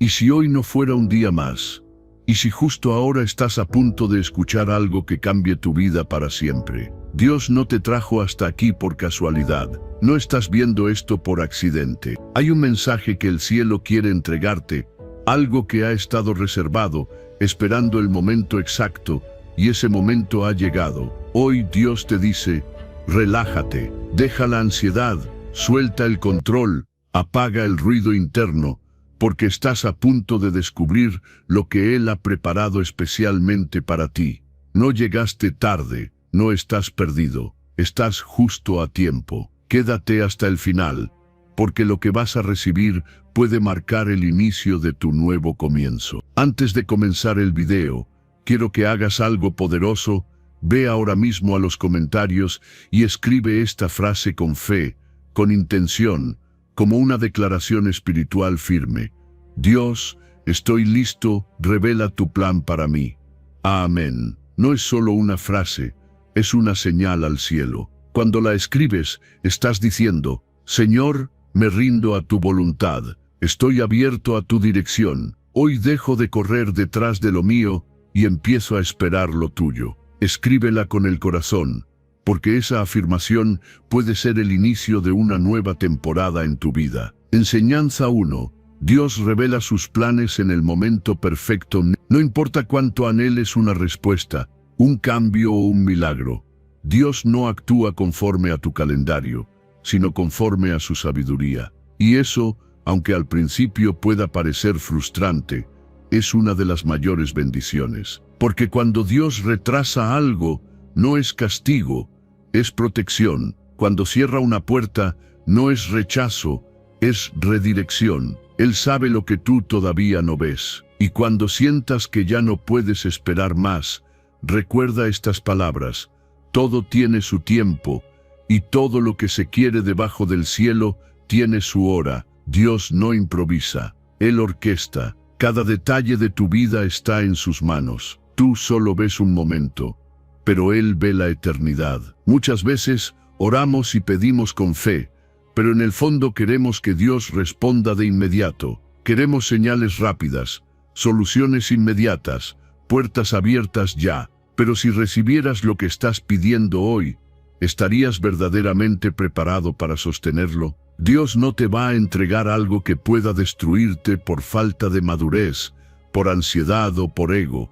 ¿Y si hoy no fuera un día más? ¿Y si justo ahora estás a punto de escuchar algo que cambie tu vida para siempre? Dios no te trajo hasta aquí por casualidad. No estás viendo esto por accidente. Hay un mensaje que el cielo quiere entregarte, algo que ha estado reservado, esperando el momento exacto, y ese momento ha llegado. Hoy Dios te dice, relájate, deja la ansiedad, suelta el control, apaga el ruido interno, porque estás a punto de descubrir lo que Él ha preparado especialmente para ti. No llegaste tarde, no estás perdido, estás justo a tiempo. Quédate hasta el final, porque lo que vas a recibir puede marcar el inicio de tu nuevo comienzo. Antes de comenzar el video, quiero que hagas algo poderoso. Ve ahora mismo a los comentarios y escribe esta frase con fe, con intención, como una declaración espiritual firme. Dios, estoy listo, revela tu plan para mí. Amén. No es solo una frase, es una señal al cielo. Cuando la escribes, estás diciendo, Señor, me rindo a tu voluntad, estoy abierto a tu dirección. Hoy dejo de correr detrás de lo mío y empiezo a esperar lo tuyo. Escríbela con el corazón, porque esa afirmación puede ser el inicio de una nueva temporada en tu vida. Enseñanza 1. Dios revela sus planes en el momento perfecto. No importa cuánto anheles una respuesta, un cambio o un milagro. Dios no actúa conforme a tu calendario, sino conforme a su sabiduría. Y eso, aunque al principio pueda parecer frustrante, es una de las mayores bendiciones. Porque cuando Dios retrasa algo, no es castigo, es protección. Cuando cierra una puerta, no es rechazo, es redirección. Él sabe lo que tú todavía no ves. Y cuando sientas que ya no puedes esperar más, recuerda estas palabras. Todo tiene su tiempo, y todo lo que se quiere debajo del cielo tiene su hora. Dios no improvisa, Él orquesta. Cada detalle de tu vida está en sus manos. Tú solo ves un momento, pero Él ve la eternidad. Muchas veces oramos y pedimos con fe, pero en el fondo queremos que Dios responda de inmediato. Queremos señales rápidas, soluciones inmediatas, puertas abiertas ya. Pero si recibieras lo que estás pidiendo hoy, ¿estarías verdaderamente preparado para sostenerlo? Dios no te va a entregar algo que pueda destruirte por falta de madurez, por ansiedad o por ego.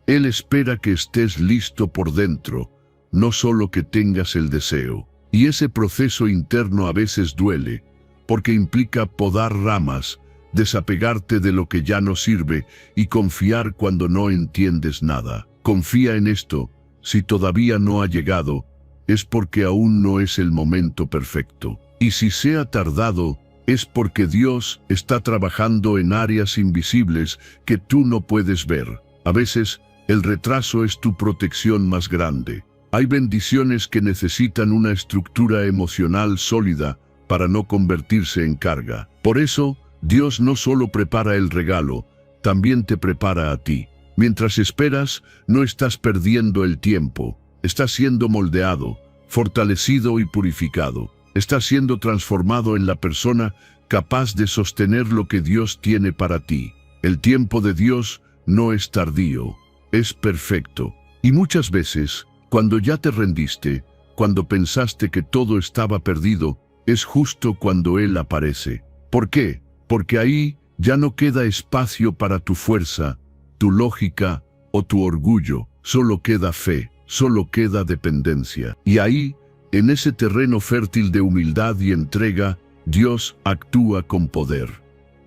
Él espera que estés listo por dentro, no solo que tengas el deseo. Y ese proceso interno a veces duele, porque implica podar ramas, desapegarte de lo que ya no sirve y confiar cuando no entiendes nada. Confía en esto, si todavía no ha llegado, es porque aún no es el momento perfecto. Y si se ha tardado, es porque Dios está trabajando en áreas invisibles que tú no puedes ver. A veces, el retraso es tu protección más grande. Hay bendiciones que necesitan una estructura emocional sólida para no convertirse en carga. Por eso, Dios no solo prepara el regalo, también te prepara a ti. Mientras esperas, no estás perdiendo el tiempo. Estás siendo moldeado, fortalecido y purificado. Estás siendo transformado en la persona capaz de sostener lo que Dios tiene para ti. El tiempo de Dios no es tardío, es perfecto. Y muchas veces, cuando ya te rendiste, cuando pensaste que todo estaba perdido, es justo cuando Él aparece. ¿Por qué? Porque ahí ya no queda espacio para tu fuerza, tu lógica o tu orgullo. Solo queda fe, solo queda dependencia. Y ahí, en ese terreno fértil de humildad y entrega, Dios actúa con poder.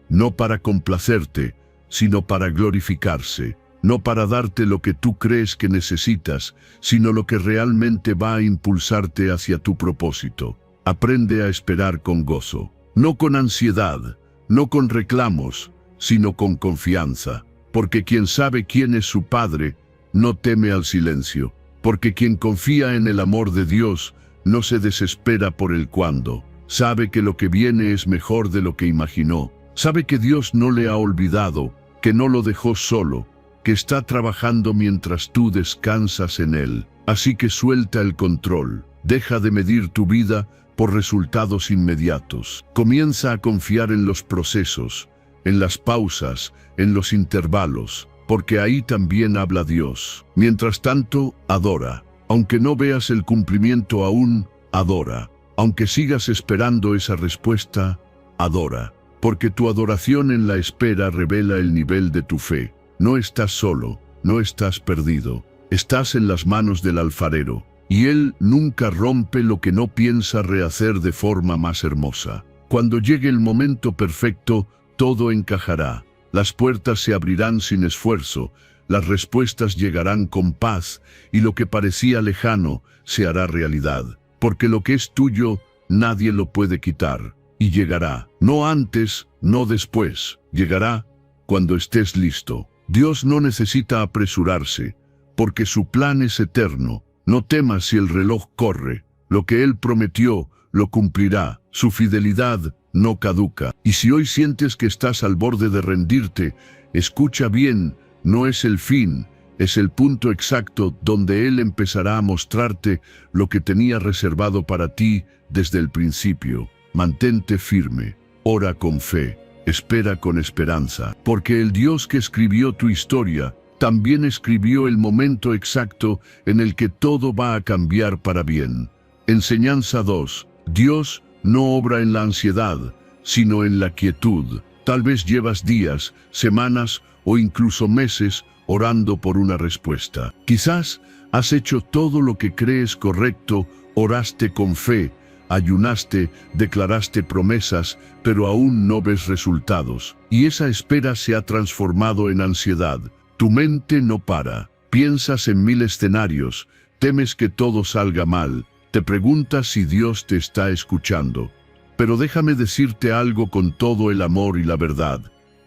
No para complacerte, sino para glorificarse. No para darte lo que tú crees que necesitas, sino lo que realmente va a impulsarte hacia tu propósito. Aprende a esperar con gozo. No con ansiedad, no con reclamos, sino con confianza. Porque quien sabe quién es su Padre, no teme al silencio. Porque quien confía en el amor de Dios, no se desespera por el cuándo. Sabe que lo que viene es mejor de lo que imaginó. Sabe que Dios no le ha olvidado, que no lo dejó solo, que está trabajando mientras tú descansas en Él. Así que suelta el control. Deja de medir tu vida por resultados inmediatos. Comienza a confiar en los procesos, en las pausas, en los intervalos, porque ahí también habla Dios. Mientras tanto, adora. Aunque no veas el cumplimiento aún, adora. Aunque sigas esperando esa respuesta, adora. Porque tu adoración en la espera revela el nivel de tu fe. No estás solo, no estás perdido. Estás en las manos del alfarero. Y Él nunca rompe lo que no piensa rehacer de forma más hermosa. Cuando llegue el momento perfecto, todo encajará. Las puertas se abrirán sin esfuerzo, las respuestas llegarán con paz, y lo que parecía lejano se hará realidad. Porque lo que es tuyo, nadie lo puede quitar. Y llegará, no antes, no después. Llegará cuando estés listo. Dios no necesita apresurarse, porque su plan es eterno. No temas si el reloj corre. Lo que Él prometió, lo cumplirá. Su fidelidad no caduca. Y si hoy sientes que estás al borde de rendirte, escucha bien, no es el fin, es el punto exacto donde Él empezará a mostrarte lo que tenía reservado para ti desde el principio. Mantente firme, ora con fe, espera con esperanza, porque el Dios que escribió tu historia también escribió el momento exacto en el que todo va a cambiar para bien. Enseñanza 2. Dios no obra en la ansiedad, sino en la quietud. Tal vez llevas días, semanas o incluso meses orando por una respuesta. Quizás has hecho todo lo que crees correcto, oraste con fe, ayunaste, declaraste promesas, pero aún no ves resultados. Y esa espera se ha transformado en ansiedad. Tu mente no para. Piensas en 1000 escenarios, temes que todo salga mal, te preguntas si Dios te está escuchando. Pero déjame decirte algo con todo el amor y la verdad.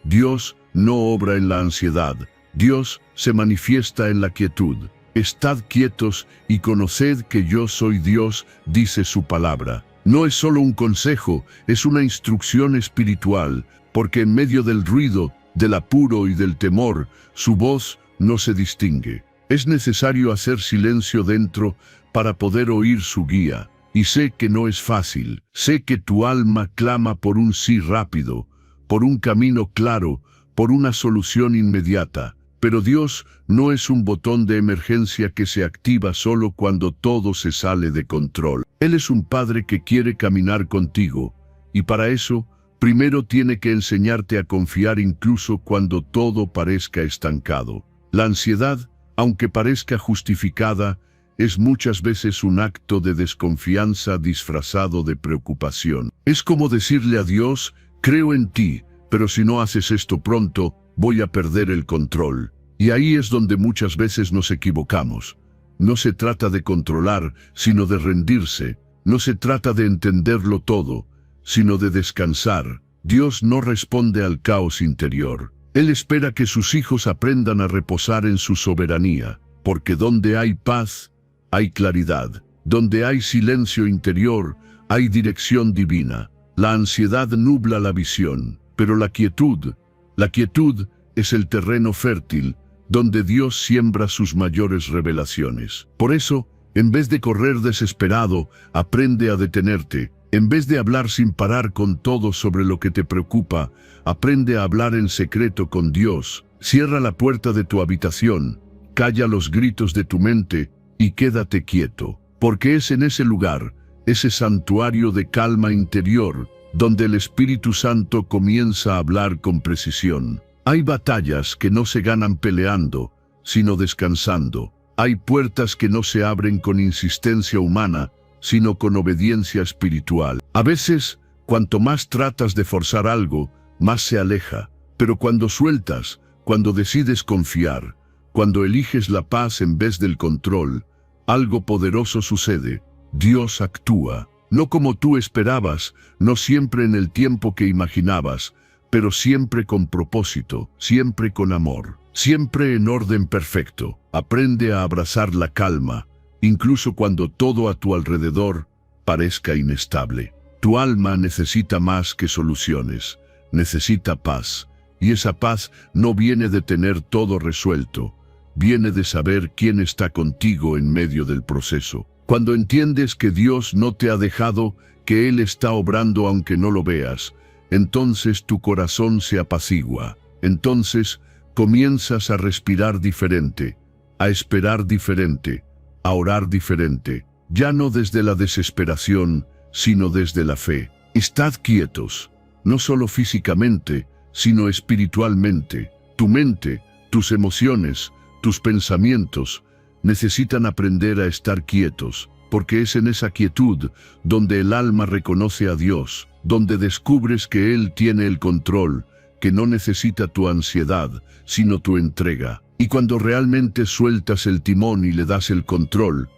Dios no obra en la ansiedad. Dios se manifiesta en la quietud. Estad quietos y conoced que yo soy Dios, dice su palabra. No es solo un consejo, es una instrucción espiritual, porque en medio del ruido, del apuro y del temor, su voz no se distingue. Es necesario hacer silencio dentro para poder oír su guía. Y sé que no es fácil. Sé que tu alma clama por un sí rápido, por un camino claro, por una solución inmediata. Pero Dios no es un botón de emergencia que se activa solo cuando todo se sale de control. Él es un Padre que quiere caminar contigo, y para eso, primero tiene que enseñarte a confiar incluso cuando todo parezca estancado. La ansiedad, aunque parezca justificada, es muchas veces un acto de desconfianza disfrazado de preocupación. Es como decirle a Dios, creo en ti, pero si no haces esto pronto, voy a perder el control. Y ahí es donde muchas veces nos equivocamos. No se trata de controlar, sino de rendirse. No se trata de entenderlo todo, sino de descansar. Dios no responde al caos interior. Él espera que sus hijos aprendan a reposar en su soberanía, porque donde hay paz, hay claridad. Donde hay silencio interior, hay dirección divina. La ansiedad nubla la visión, pero la quietud es el terreno fértil donde Dios siembra sus mayores revelaciones. Por eso, en vez de correr desesperado, aprende a detenerte. En vez de hablar sin parar con todo sobre lo que te preocupa, aprende a hablar en secreto con Dios. Cierra la puerta de tu habitación, calla los gritos de tu mente y quédate quieto, porque es en ese lugar, ese santuario de calma interior, donde el Espíritu Santo comienza a hablar con precisión. Hay batallas que no se ganan peleando, sino descansando. Hay puertas que no se abren con insistencia humana, sino con obediencia espiritual. A veces, cuanto más tratas de forzar algo, más se aleja. Pero cuando sueltas, cuando decides confiar, cuando eliges la paz en vez del control, algo poderoso sucede. Dios actúa, no como tú esperabas, no siempre en el tiempo que imaginabas, pero siempre con propósito, siempre con amor, siempre en orden perfecto. Aprende a abrazar la calma, incluso cuando todo a tu alrededor parezca inestable. Tu alma necesita más que soluciones, necesita paz, y esa paz no viene de tener todo resuelto, viene de saber quién está contigo en medio del proceso. Cuando entiendes que Dios no te ha dejado, que Él está obrando aunque no lo veas, entonces tu corazón se apacigua. Entonces comienzas a respirar diferente, a esperar diferente, a orar diferente, ya no desde la desesperación, sino desde la fe. Estad quietos, no solo físicamente, sino espiritualmente. Tu mente, tus emociones, tus pensamientos necesitan aprender a estar quietos, porque es en esa quietud donde el alma reconoce a Dios, donde descubres que Él tiene el control, que no necesita tu ansiedad, sino tu entrega. Y cuando realmente sueltas el timón y le das el control,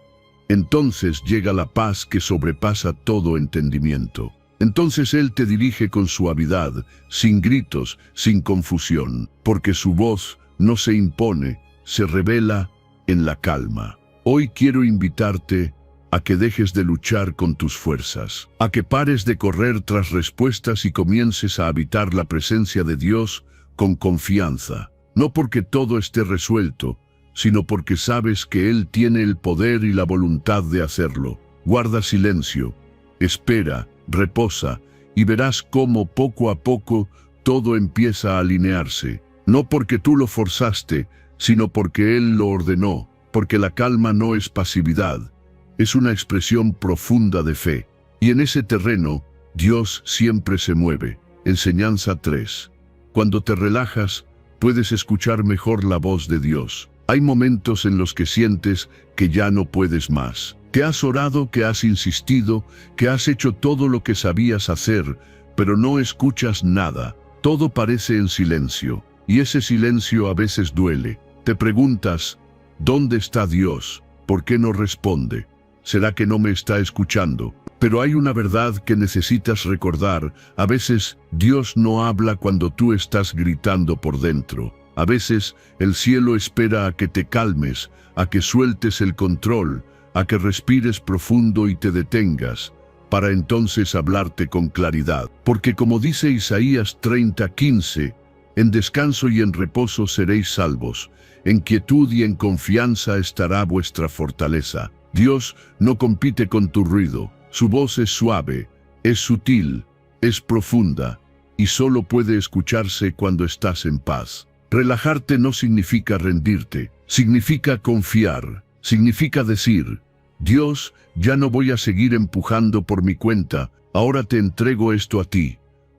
entonces llega la paz que sobrepasa todo entendimiento. Entonces Él te dirige con suavidad, sin gritos, sin confusión, porque su voz no se impone, se revela en la calma. Hoy quiero invitarte a que dejes de luchar con tus fuerzas, a que pares de correr tras respuestas y comiences a habitar la presencia de Dios con confianza, no porque todo esté resuelto, sino porque sabes que Él tiene el poder y la voluntad de hacerlo. Guarda silencio, espera, reposa, y verás cómo poco a poco todo empieza a alinearse, no porque tú lo forzaste, sino porque Él lo ordenó, porque la calma no es pasividad, es una expresión profunda de fe. Y en ese terreno, Dios siempre se mueve. Enseñanza 3. Cuando te relajas, puedes escuchar mejor la voz de Dios. Hay momentos en los que sientes que ya no puedes más, que has orado, que has insistido, que has hecho todo lo que sabías hacer, pero no escuchas nada. Todo parece en silencio, y ese silencio a veces duele. Te preguntas, ¿dónde está Dios? ¿Por qué no responde? ¿Será que no me está escuchando? Pero hay una verdad que necesitas recordar. A veces Dios no habla cuando tú estás gritando por dentro. A veces el cielo espera a que te calmes, a que sueltes el control, a que respires profundo y te detengas, para entonces hablarte con claridad. Porque como dice Isaías 30:15, en descanso y en reposo seréis salvos, en quietud y en confianza estará vuestra fortaleza. Dios no compite con tu ruido, su voz es suave, es sutil, es profunda, y solo puede escucharse cuando estás en paz. Relajarte no significa rendirte, significa confiar, significa decir, Dios, ya no voy a seguir empujando por mi cuenta, ahora te entrego esto a ti.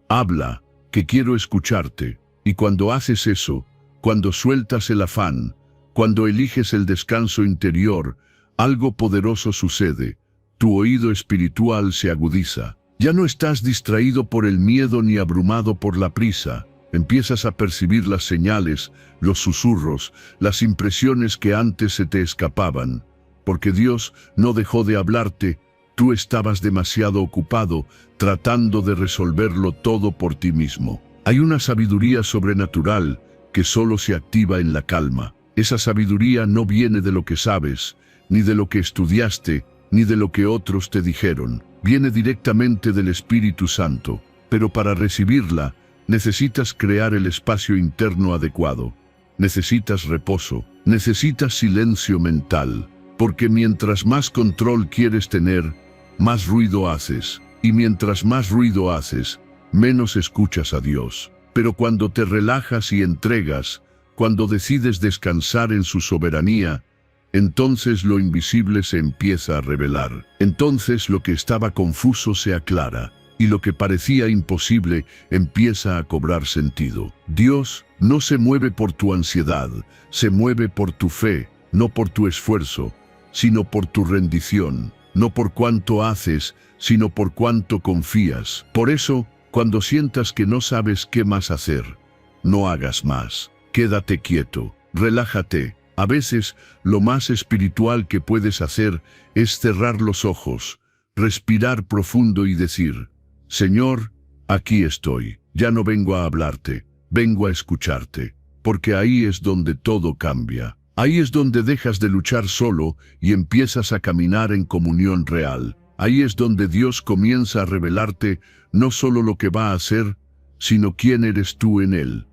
Habla, que quiero escucharte. Y cuando haces eso, cuando sueltas el afán, cuando eliges el descanso interior, algo poderoso sucede. Tu oído espiritual se agudiza. Ya no estás distraído por el miedo ni abrumado por la prisa. Empiezas a percibir las señales, los susurros, las impresiones que antes se te escapaban. Porque Dios no dejó de hablarte, tú estabas demasiado ocupado tratando de resolverlo todo por ti mismo. Hay una sabiduría sobrenatural que solo se activa en la calma. Esa sabiduría no viene de lo que sabes, ni de lo que estudiaste, ni de lo que otros te dijeron. Viene directamente del Espíritu Santo. Pero para recibirla, necesitas crear el espacio interno adecuado. Necesitas reposo, necesitas silencio mental. Porque mientras más control quieres tener, más ruido haces. Y mientras más ruido haces, menos escuchas a Dios. Pero cuando te relajas y entregas, cuando decides descansar en su soberanía, entonces lo invisible se empieza a revelar. Entonces lo que estaba confuso se aclara, y lo que parecía imposible empieza a cobrar sentido. Dios no se mueve por tu ansiedad, se mueve por tu fe, no por tu esfuerzo, sino por tu rendición, no por cuánto haces, sino por cuánto confías. Por eso, cuando sientas que no sabes qué más hacer, no hagas más. Quédate quieto, relájate. A veces, lo más espiritual que puedes hacer es cerrar los ojos, respirar profundo y decir, Señor, aquí estoy. Ya no vengo a hablarte, vengo a escucharte. Porque ahí es donde todo cambia. Ahí es donde dejas de luchar solo y empiezas a caminar en comunión real. Ahí es donde Dios comienza a revelarte no solo lo que va a hacer, sino quién eres tú en Él.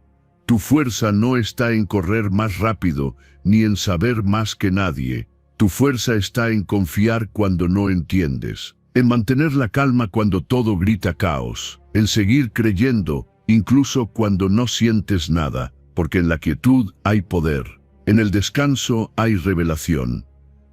Tu fuerza no está en correr más rápido, ni en saber más que nadie. Tu fuerza está en confiar cuando no entiendes, en mantener la calma cuando todo grita caos, en seguir creyendo, incluso cuando no sientes nada, porque en la quietud hay poder, en el descanso hay revelación,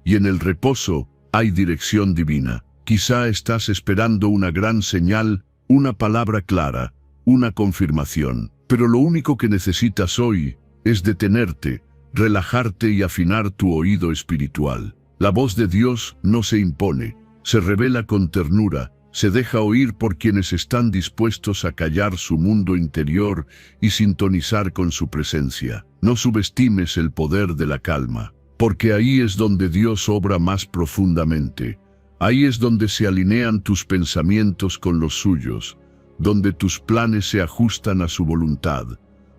y en el reposo hay dirección divina. Quizá estás esperando una gran señal, una palabra clara, una confirmación, pero lo único que necesitas hoy es detenerte, relajarte y afinar tu oído espiritual. La voz de Dios no se impone, se revela con ternura, se deja oír por quienes están dispuestos a callar su mundo interior y sintonizar con su presencia. No subestimes el poder de la calma, porque ahí es donde Dios obra más profundamente. Ahí es donde se alinean tus pensamientos con los suyos, donde tus planes se ajustan a su voluntad,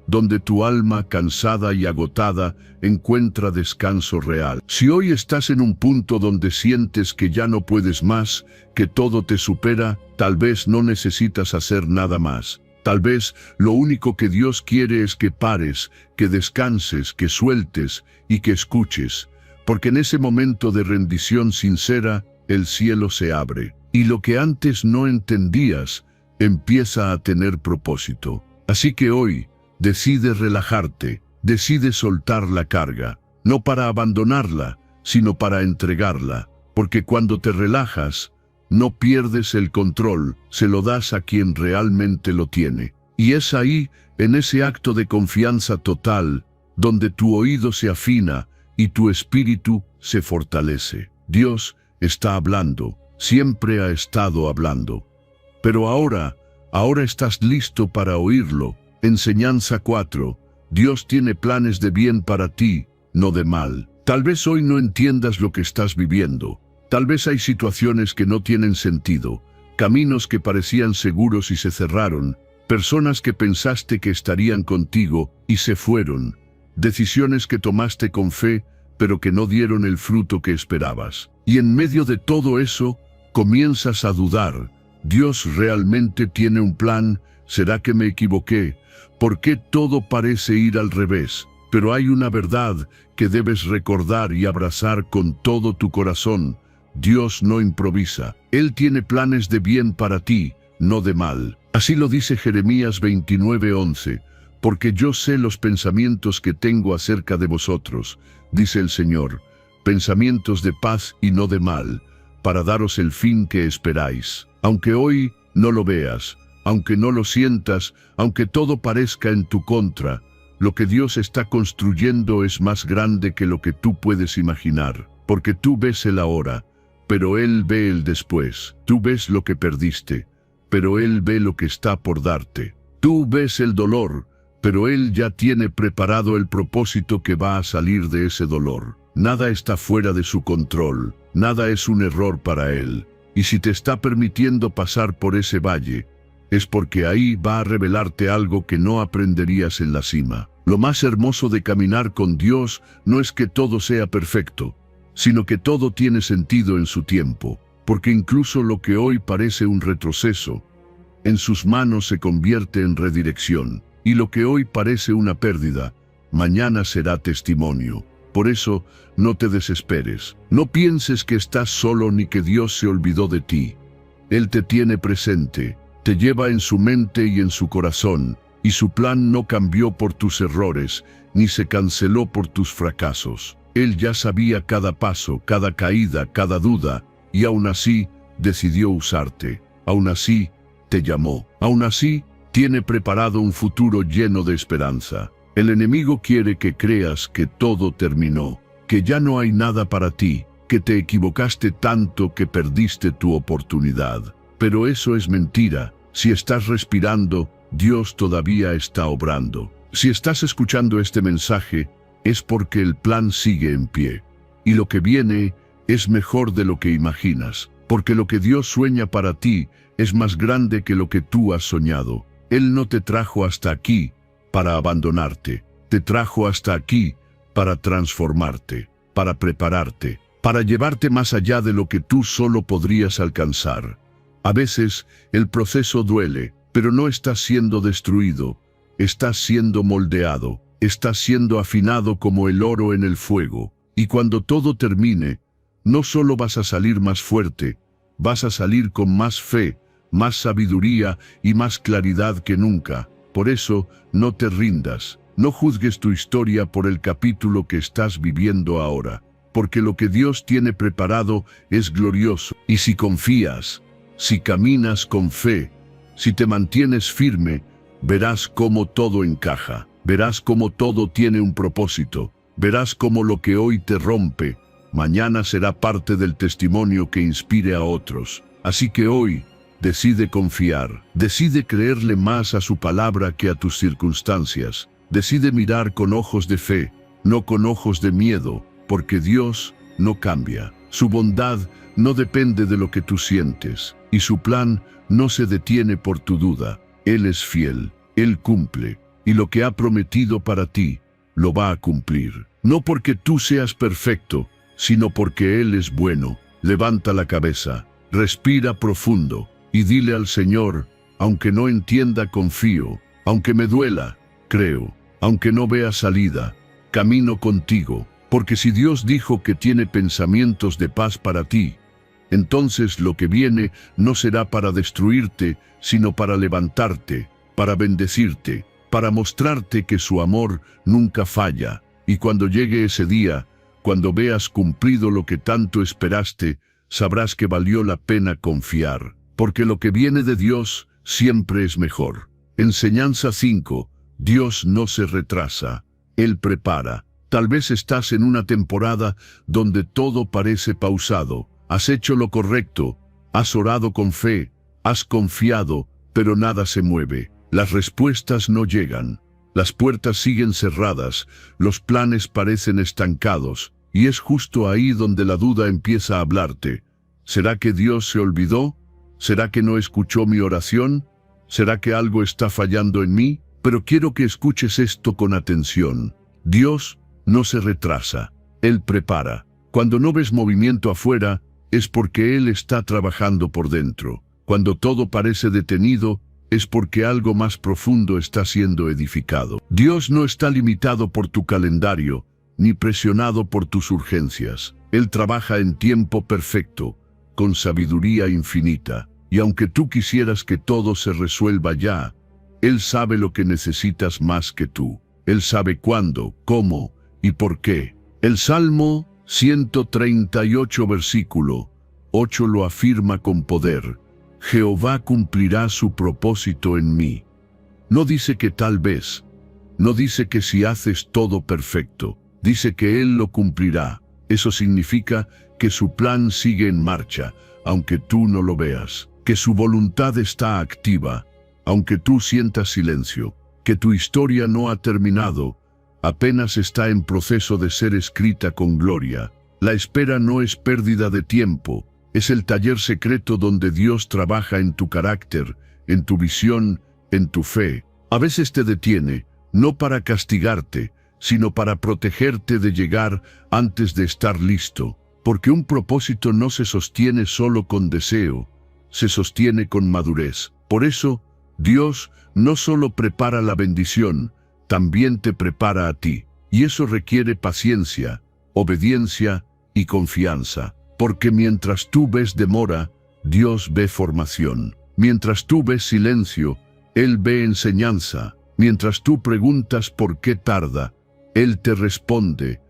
donde tu alma, cansada y agotada, encuentra descanso real. Si hoy estás en un punto donde sientes que ya no puedes más, que todo te supera, tal vez no necesitas hacer nada más. Tal vez lo único que Dios quiere es que pares, que descanses, que sueltes y que escuches, porque en ese momento de rendición sincera, el cielo se abre, y lo que antes no entendías, empieza a tener propósito. Así que hoy, decide relajarte, decide soltar la carga, no para abandonarla, sino para entregarla, porque cuando te relajas, no pierdes el control, se lo das a quien realmente lo tiene. Y es ahí, en ese acto de confianza total, donde tu oído se afina y tu espíritu se fortalece. Dios está hablando, siempre ha estado hablando. Pero ahora estás listo para oírlo. Enseñanza 4. Dios tiene planes de bien para ti, no de mal. Tal vez hoy no entiendas lo que estás viviendo. Tal vez hay situaciones que no tienen sentido, caminos que parecían seguros y se cerraron, personas que pensaste que estarían contigo y se fueron, decisiones que tomaste con fe, pero que no dieron el fruto que esperabas. Y en medio de todo eso, comienzas a dudar. ¿Dios realmente tiene un plan? ¿Será que me equivoqué? ¿Por qué todo parece ir al revés? Pero hay una verdad que debes recordar y abrazar con todo tu corazón. Dios no improvisa. Él tiene planes de bien para ti, no de mal. Así lo dice Jeremías 29:11. Porque yo sé los pensamientos que tengo acerca de vosotros, dice el Señor, pensamientos de paz y no de mal, para daros el fin que esperáis. Aunque hoy no lo veas, aunque no lo sientas, aunque todo parezca en tu contra, lo que Dios está construyendo es más grande que lo que tú puedes imaginar, porque tú ves el ahora, pero Él ve el después. Tú ves lo que perdiste, pero Él ve lo que está por darte. Tú ves el dolor, pero Él ya tiene preparado el propósito que va a salir de ese dolor. Nada está fuera de su control, nada es un error para Él. Y si te está permitiendo pasar por ese valle, es porque ahí va a revelarte algo que no aprenderías en la cima. Lo más hermoso de caminar con Dios no es que todo sea perfecto, sino que todo tiene sentido en su tiempo, porque incluso lo que hoy parece un retroceso, en sus manos se convierte en redirección, y lo que hoy parece una pérdida, mañana será testimonio. Por eso, no te desesperes. No pienses que estás solo ni que Dios se olvidó de ti. Él te tiene presente, te lleva en su mente y en su corazón, y su plan no cambió por tus errores, ni se canceló por tus fracasos. Él ya sabía cada paso, cada caída, cada duda, y aún así decidió usarte. Aún así te llamó. Aún así tiene preparado un futuro lleno de esperanza. El enemigo quiere que creas que todo terminó, que ya no hay nada para ti, que te equivocaste tanto que perdiste tu oportunidad. Pero eso es mentira. Si estás respirando, Dios todavía está obrando. Si estás escuchando este mensaje, es porque el plan sigue en pie. Y lo que viene es mejor de lo que imaginas, porque lo que Dios sueña para ti es más grande que lo que tú has soñado. Él no te trajo hasta aquí para abandonarte, te trajo hasta aquí para transformarte, para prepararte, para llevarte más allá de lo que tú solo podrías alcanzar. A veces el proceso duele, pero no estás siendo destruido, estás siendo moldeado, estás siendo afinado como el oro en el fuego. Y cuando todo termine, no solo vas a salir más fuerte, vas a salir con más fe, más sabiduría y más claridad que nunca. Por eso, no te rindas. No juzgues tu historia por el capítulo que estás viviendo ahora, porque lo que Dios tiene preparado es glorioso. Y si confías, si caminas con fe, si te mantienes firme, verás cómo todo encaja. Verás cómo todo tiene un propósito. Verás cómo lo que hoy te rompe, mañana será parte del testimonio que inspire a otros. Así que hoy, decide confiar. Decide creerle más a su palabra que a tus circunstancias. Decide mirar con ojos de fe, no con ojos de miedo, porque Dios no cambia. Su bondad no depende de lo que tú sientes, y su plan no se detiene por tu duda. Él es fiel, Él cumple, y lo que ha prometido para ti, lo va a cumplir. No porque tú seas perfecto, sino porque Él es bueno. Levanta la cabeza, respira profundo, y dile al Señor, aunque no entienda, confío, aunque me duela, creo, aunque no vea salida, camino contigo, porque si Dios dijo que tiene pensamientos de paz para ti, entonces lo que viene no será para destruirte, sino para levantarte, para bendecirte, para mostrarte que su amor nunca falla. Y cuando llegue ese día, cuando veas cumplido lo que tanto esperaste, sabrás que valió la pena confiar, porque lo que viene de Dios siempre es mejor. Enseñanza 5. Dios no se retrasa, Él prepara. Tal vez estás en una temporada donde todo parece pausado. Has hecho lo correcto, has orado con fe, has confiado, pero nada se mueve. Las respuestas no llegan, las puertas siguen cerradas, los planes parecen estancados, y es justo ahí donde la duda empieza a hablarte. ¿Será que Dios se olvidó? ¿Será que no escuchó mi oración? ¿Será que algo está fallando en mí? Pero quiero que escuches esto con atención. Dios no se retrasa, Él prepara. Cuando no ves movimiento afuera, es porque Él está trabajando por dentro. Cuando todo parece detenido, es porque algo más profundo está siendo edificado. Dios no está limitado por tu calendario, ni presionado por tus urgencias. Él trabaja en tiempo perfecto, con sabiduría infinita. Y aunque tú quisieras que todo se resuelva ya, Él sabe lo que necesitas más que tú. Él sabe cuándo, cómo y por qué. El Salmo 138 versículo 8 lo afirma con poder. Jehová cumplirá su propósito en mí. No dice que tal vez, no dice que si haces todo perfecto, dice que Él lo cumplirá. Eso significa que su plan sigue en marcha, aunque tú no lo veas, que su voluntad está activa, aunque tú sientas silencio, que tu historia no ha terminado, apenas está en proceso de ser escrita con gloria. La espera no es pérdida de tiempo, es el taller secreto donde Dios trabaja en tu carácter, en tu visión, en tu fe. A veces te detiene, no para castigarte, sino para protegerte de llegar antes de estar listo, porque un propósito no se sostiene solo con deseo, se sostiene con madurez. Por eso, Dios no solo prepara la bendición, también te prepara a ti, y eso requiere paciencia, obediencia y confianza. Porque mientras tú ves demora, Dios ve formación. Mientras tú ves silencio, Él ve enseñanza. Mientras tú preguntas por qué tarda, Él te responde,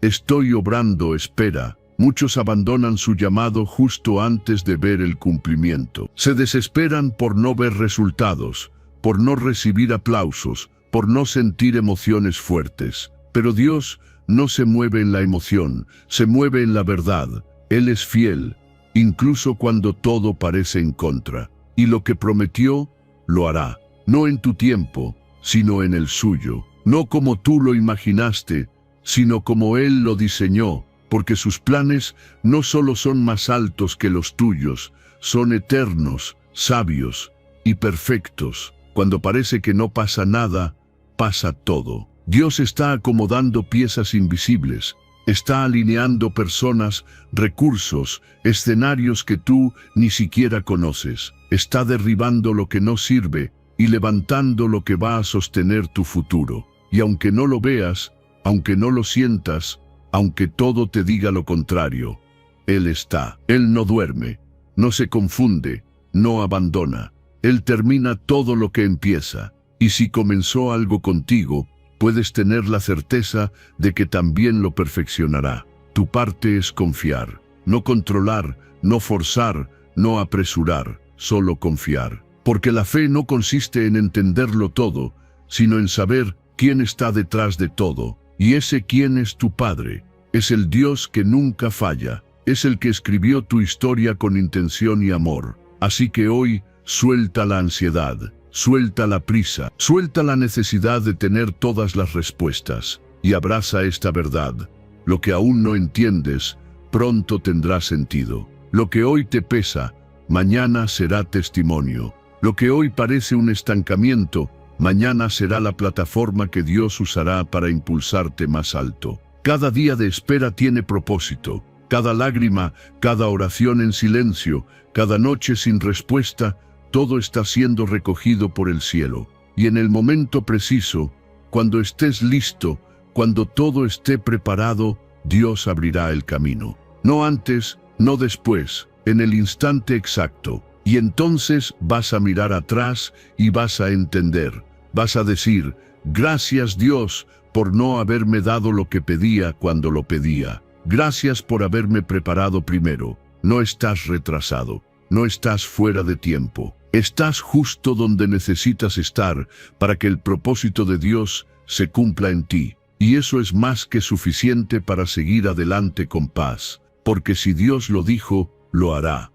estoy obrando, espera. Muchos abandonan su llamado justo antes de ver el cumplimiento. Se desesperan por no ver resultados, por no recibir aplausos, por no sentir emociones fuertes. Pero Dios no se mueve en la emoción, se mueve en la verdad. Él es fiel, incluso cuando todo parece en contra. Y lo que prometió, lo hará. No en tu tiempo, sino en el suyo. No como tú lo imaginaste, sino como Él lo diseñó. Porque sus planes no solo son más altos que los tuyos, son eternos, sabios y perfectos. Cuando parece que no pasa nada, pasa todo. Dios está acomodando piezas invisibles. Está alineando personas, recursos, escenarios que tú ni siquiera conoces. Está derribando lo que no sirve y levantando lo que va a sostener tu futuro. Y aunque no lo veas, aunque no lo sientas, aunque todo te diga lo contrario, Él está. Él no duerme, no se confunde, no abandona. Él termina todo lo que empieza. Y si comenzó algo contigo, puedes tener la certeza de que también lo perfeccionará. Tu parte es confiar, no controlar, no forzar, no apresurar, solo confiar. Porque la fe no consiste en entenderlo todo, sino en saber quién está detrás de todo. Y ese quién es tu Padre. Es el Dios que nunca falla. Es el que escribió tu historia con intención y amor. Así que hoy, suelta la ansiedad, suelta la prisa, suelta la necesidad de tener todas las respuestas y abraza esta verdad. Lo que aún no entiendes, pronto tendrá sentido. Lo que hoy te pesa, mañana será testimonio. Lo que hoy parece un estancamiento, mañana será la plataforma que Dios usará para impulsarte más alto. Cada día de espera tiene propósito. Cada lágrima, cada oración en silencio, cada noche sin respuesta, todo está siendo recogido por el cielo. Y en el momento preciso, cuando estés listo, cuando todo esté preparado, Dios abrirá el camino. No antes, no después, en el instante exacto. Y entonces vas a mirar atrás y vas a entender. Vas a decir, gracias Dios por no haberme dado lo que pedía cuando lo pedía. Gracias por haberme preparado primero. No estás retrasado, no estás fuera de tiempo. Estás justo donde necesitas estar para que el propósito de Dios se cumpla en ti. Y eso es más que suficiente para seguir adelante con paz. Porque si Dios lo dijo, lo hará.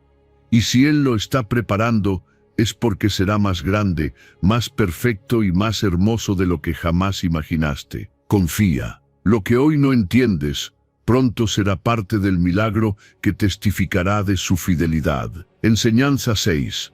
Y si Él lo está preparando, es porque será más grande, más perfecto y más hermoso de lo que jamás imaginaste. Confía. Lo que hoy no entiendes, pronto será parte del milagro que testificará de su fidelidad. Enseñanza 6.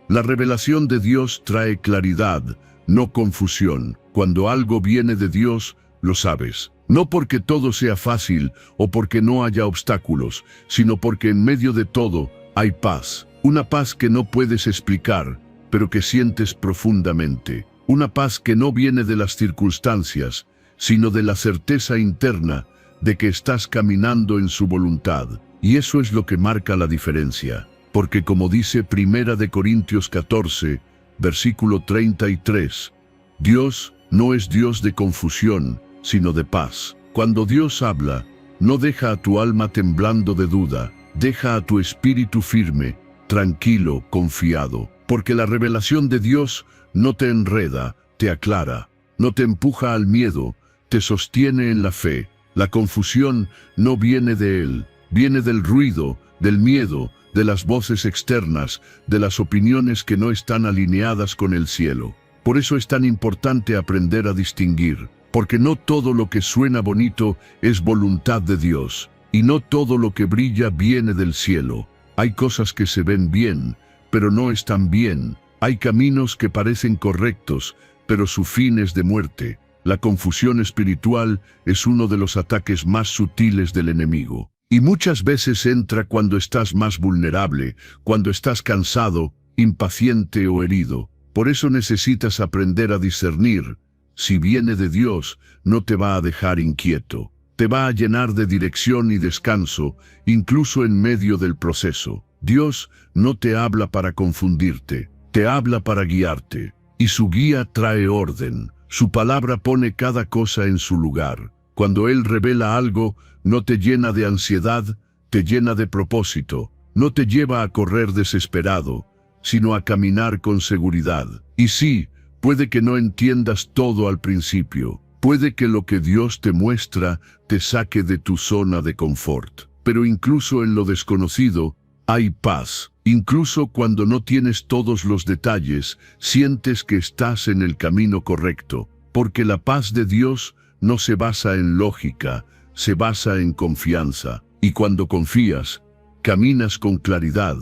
La revelación de Dios trae claridad, no confusión. Cuando algo viene de Dios, lo sabes. No porque todo sea fácil o porque no haya obstáculos, sino porque en medio de todo hay paz. Una paz que no puedes explicar, pero que sientes profundamente. Una paz que no viene de las circunstancias, sino de la certeza interna de que estás caminando en su voluntad. Y eso es lo que marca la diferencia. Porque como dice 1 Corintios 14, versículo 33, Dios no es Dios de confusión, sino de paz. Cuando Dios habla, no deja a tu alma temblando de duda, deja a tu espíritu firme, tranquilo, confiado. Porque la revelación de Dios no te enreda, te aclara, no te empuja al miedo, te sostiene en la fe. La confusión no viene de Él, viene del ruido, del miedo, de las voces externas, de las opiniones que no están alineadas con el cielo. Por eso es tan importante aprender a distinguir, porque no todo lo que suena bonito es voluntad de Dios, y no todo lo que brilla viene del cielo. Hay cosas que se ven bien, pero no están bien. Hay caminos que parecen correctos, pero su fin es de muerte. La confusión espiritual es uno de los ataques más sutiles del enemigo. Y muchas veces entra cuando estás más vulnerable, cuando estás cansado, impaciente o herido. Por eso necesitas aprender a discernir. Si viene de Dios, no te va a dejar inquieto. Te va a llenar de dirección y descanso, incluso en medio del proceso. Dios no te habla para confundirte, te habla para guiarte. Y su guía trae orden. Su palabra pone cada cosa en su lugar. Cuando Él revela algo, no te llena de ansiedad, te llena de propósito. No te lleva a correr desesperado, sino a caminar con seguridad. Y sí, puede que no entiendas todo al principio. Puede que lo que Dios te muestra te saque de tu zona de confort. Pero incluso en lo desconocido, hay paz. Incluso cuando no tienes todos los detalles, sientes que estás en el camino correcto. Porque la paz de Dios no se basa en lógica, se basa en confianza. Y cuando confías, caminas con claridad,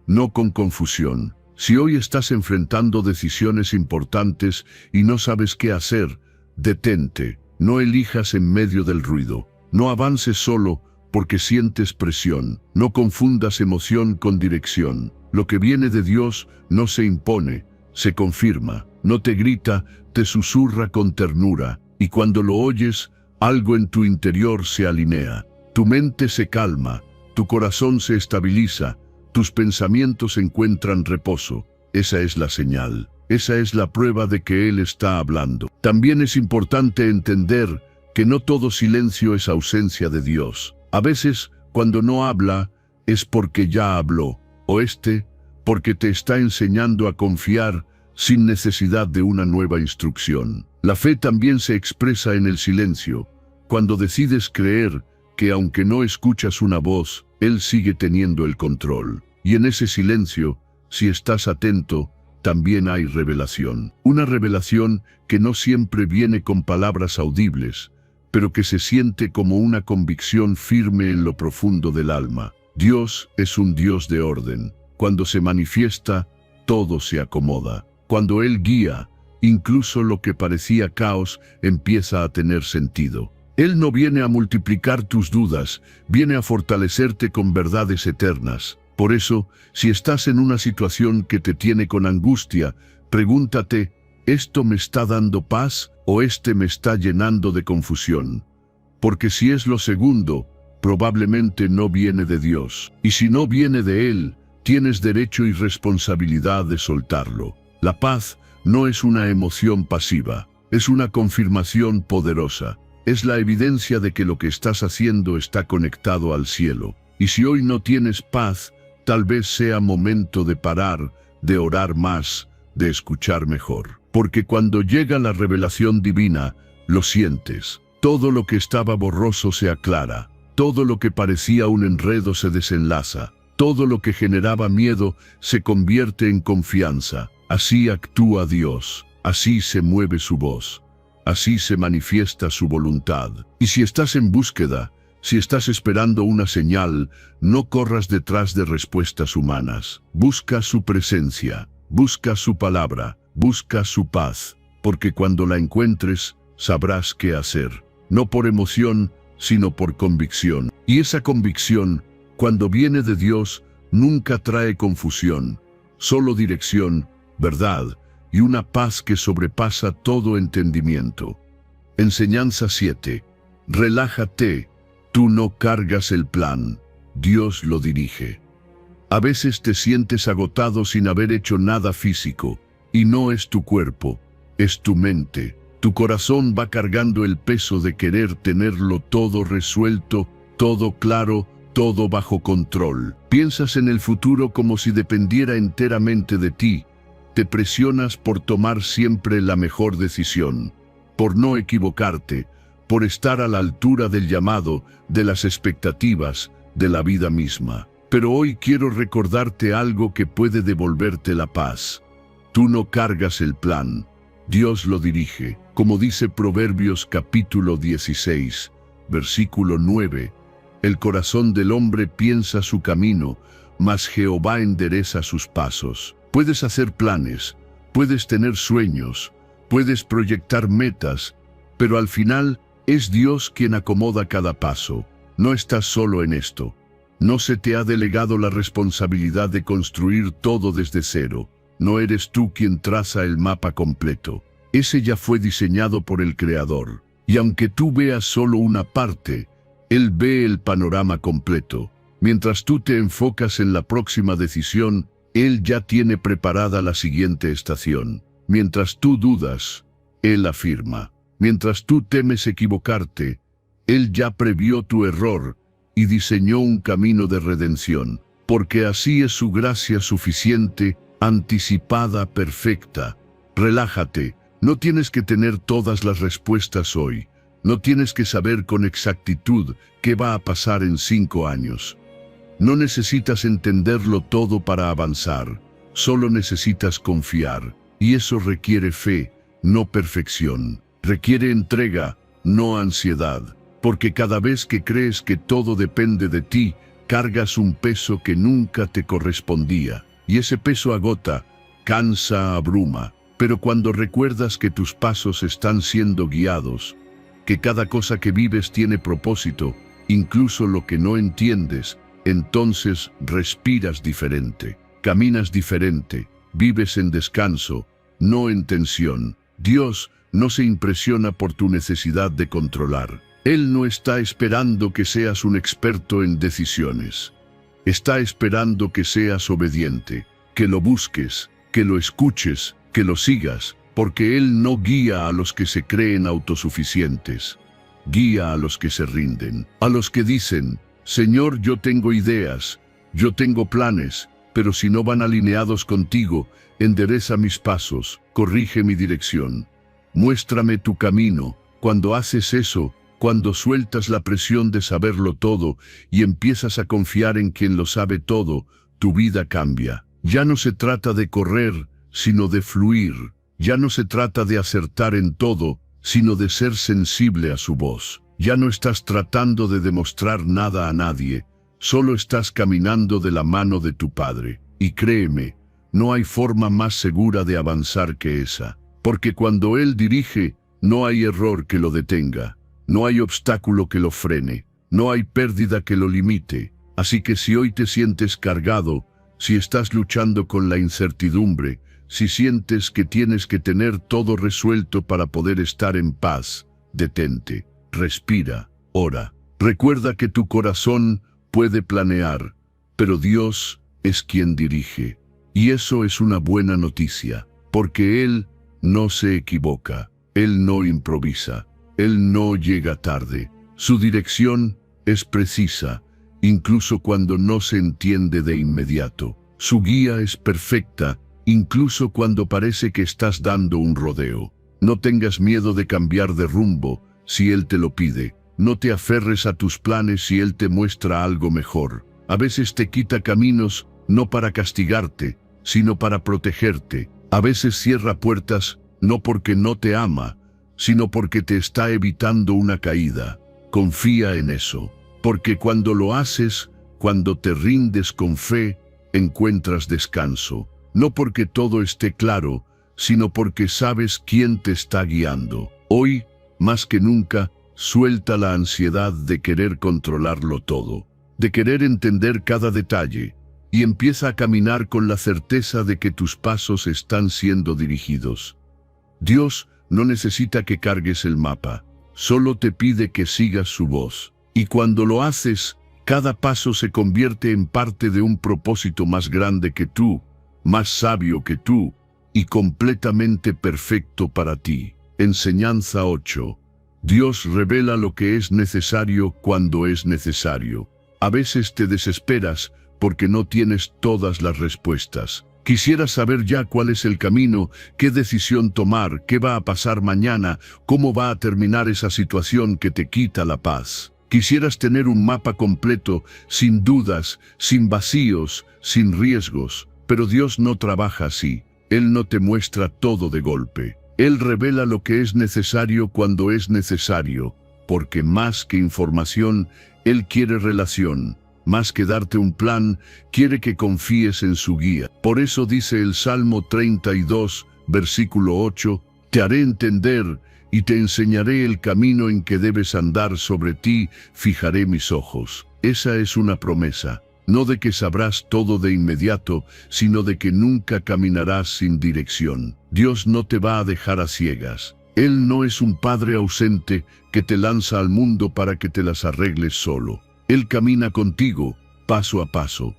no con confusión. Si hoy estás enfrentando decisiones importantes y no sabes qué hacer, detente. No elijas en medio del ruido. No avances solo porque sientes presión. No confundas emoción con dirección. Lo que viene de Dios no se impone, se confirma. No te grita, te susurra con ternura. Y cuando lo oyes, algo en tu interior se alinea. Tu mente se calma, tu corazón se estabiliza, tus pensamientos encuentran reposo. Esa es la señal. Esa es la prueba de que Él está hablando. También es importante entender que no todo silencio es ausencia de Dios. A veces, cuando no habla, es porque ya habló, o porque te está enseñando a confiar sin necesidad de una nueva instrucción. La fe también se expresa en el silencio, cuando decides creer que aunque no escuchas una voz, Él sigue teniendo el control. Y en ese silencio, si estás atento, también hay revelación. Una revelación que no siempre viene con palabras audibles, pero que se siente como una convicción firme en lo profundo del alma. Dios es un Dios de orden. Cuando se manifiesta, todo se acomoda. Cuando Él guía, incluso lo que parecía caos empieza a tener sentido. Él no viene a multiplicar tus dudas, viene a fortalecerte con verdades eternas. Por eso, si estás en una situación que te tiene con angustia, pregúntate, ¿esto me está dando paz o me está llenando de confusión? Porque si es lo segundo, probablemente no viene de Dios. Y si no viene de Él, tienes derecho y responsabilidad de soltarlo. La paz no es una emoción pasiva, es una confirmación poderosa. Es la evidencia de que lo que estás haciendo está conectado al cielo. Y si hoy no tienes paz, tal vez sea momento de parar, de orar más, de escuchar mejor. Porque cuando llega la revelación divina, lo sientes. Todo lo que estaba borroso se aclara. Todo lo que parecía un enredo se desenlaza. Todo lo que generaba miedo se convierte en confianza. Así actúa Dios. Así se mueve su voz. Así se manifiesta su voluntad. Y si estás en búsqueda, si estás esperando una señal, no corras detrás de respuestas humanas. Busca su presencia, busca su palabra, busca su paz, porque cuando la encuentres, sabrás qué hacer. No por emoción, sino por convicción. Y esa convicción, cuando viene de Dios, nunca trae confusión, solo dirección, verdad, y una paz que sobrepasa todo entendimiento. Enseñanza 7. Relájate, tú no cargas el plan, Dios lo dirige. A veces te sientes agotado sin haber hecho nada físico, y no es tu cuerpo, es tu mente. Tu corazón va cargando el peso de querer tenerlo todo resuelto, todo claro, todo bajo control. Piensas en el futuro como si dependiera enteramente de ti. Te presionas por tomar siempre la mejor decisión, por no equivocarte, por estar a la altura del llamado, de las expectativas, de la vida misma. Pero hoy quiero recordarte algo que puede devolverte la paz. Tú no cargas el plan, Dios lo dirige. Como dice Proverbios capítulo 16, versículo 9, el corazón del hombre piensa su camino, mas Jehová endereza sus pasos. Puedes hacer planes, puedes tener sueños, puedes proyectar metas, pero al final es Dios quien acomoda cada paso. No estás solo en esto. No se te ha delegado la responsabilidad de construir todo desde cero. No eres tú quien traza el mapa completo. Ese ya fue diseñado por el Creador. Y aunque tú veas solo una parte, Él ve el panorama completo. Mientras tú te enfocas en la próxima decisión, Él ya tiene preparada la siguiente estación. Mientras tú dudas, Él afirma. Mientras tú temes equivocarte, Él ya previó tu error y diseñó un camino de redención. Porque así es su gracia suficiente, anticipada, perfecta. Relájate, no tienes que tener todas las respuestas hoy. No tienes que saber con exactitud qué va a pasar en 5 años. No necesitas entenderlo todo para avanzar, solo necesitas confiar, y eso requiere fe, no perfección. Requiere entrega, no ansiedad, porque cada vez que crees que todo depende de ti, cargas un peso que nunca te correspondía, y ese peso agota, cansa, abruma. Pero cuando recuerdas que tus pasos están siendo guiados, que cada cosa que vives tiene propósito, incluso lo que no entiendes, entonces respiras diferente, caminas diferente, vives en descanso, no en tensión. Dios no se impresiona por tu necesidad de controlar. Él no está esperando que seas un experto en decisiones. Está esperando que seas obediente, que lo busques, que lo escuches, que lo sigas, porque Él no guía a los que se creen autosuficientes. Guía a los que se rinden, a los que dicen, Señor, yo tengo ideas, yo tengo planes, pero si no van alineados contigo, endereza mis pasos, corrige mi dirección. Muéstrame tu camino. Cuando haces eso, cuando sueltas la presión de saberlo todo y empiezas a confiar en quien lo sabe todo, tu vida cambia. Ya no se trata de correr, sino de fluir. Ya no se trata de acertar en todo, sino de ser sensible a su voz. Ya no estás tratando de demostrar nada a nadie, solo estás caminando de la mano de tu Padre. Y créeme, no hay forma más segura de avanzar que esa, porque cuando Él dirige, no hay error que lo detenga, no hay obstáculo que lo frene, no hay pérdida que lo limite. Así que si hoy te sientes cargado, si estás luchando con la incertidumbre, si sientes que tienes que tener todo resuelto para poder estar en paz, detente, respira, ora. Recuerda que tu corazón puede planear, pero Dios es quien dirige. Y eso es una buena noticia, porque Él no se equivoca, Él no improvisa, Él no llega tarde. Su dirección es precisa, incluso cuando no se entiende de inmediato. Su guía es perfecta, incluso cuando parece que estás dando un rodeo. No tengas miedo de cambiar de rumbo si Él te lo pide. No te aferres a tus planes si Él te muestra algo mejor. A veces te quita caminos no para castigarte, sino para protegerte. A veces cierra puertas no porque no te ama, sino porque te está evitando una caída. Confía en eso, porque cuando lo haces, cuando te rindes con fe, encuentras descanso. No porque todo esté claro, sino porque sabes quién te está guiando. Hoy, más que nunca, suelta la ansiedad de querer controlarlo todo, de querer entender cada detalle, y empieza a caminar con la certeza de que tus pasos están siendo dirigidos. Dios no necesita que cargues el mapa, solo te pide que sigas su voz. Y cuando lo haces, cada paso se convierte en parte de un propósito más grande que tú, más sabio que tú, y completamente perfecto para ti. Enseñanza 8. Dios revela lo que es necesario cuando es necesario. A veces te desesperas porque no tienes todas las respuestas. Quisieras saber ya cuál es el camino, qué decisión tomar, qué va a pasar mañana, cómo va a terminar esa situación que te quita la paz. Quisieras tener un mapa completo, sin dudas, sin vacíos, sin riesgos. Pero Dios no trabaja así. Él no te muestra todo de golpe. Él revela lo que es necesario cuando es necesario, porque más que información, Él quiere relación. Más que darte un plan, quiere que confíes en su guía. Por eso dice el Salmo 32, versículo 8, «Te haré entender y te enseñaré el camino en que debes andar, sobre ti fijaré mis ojos». Esa es una promesa, no de que sabrás todo de inmediato, sino de que nunca caminarás sin dirección. Dios no te va a dejar a ciegas. Él no es un padre ausente que te lanza al mundo para que te las arregles solo. Él camina contigo, paso a paso.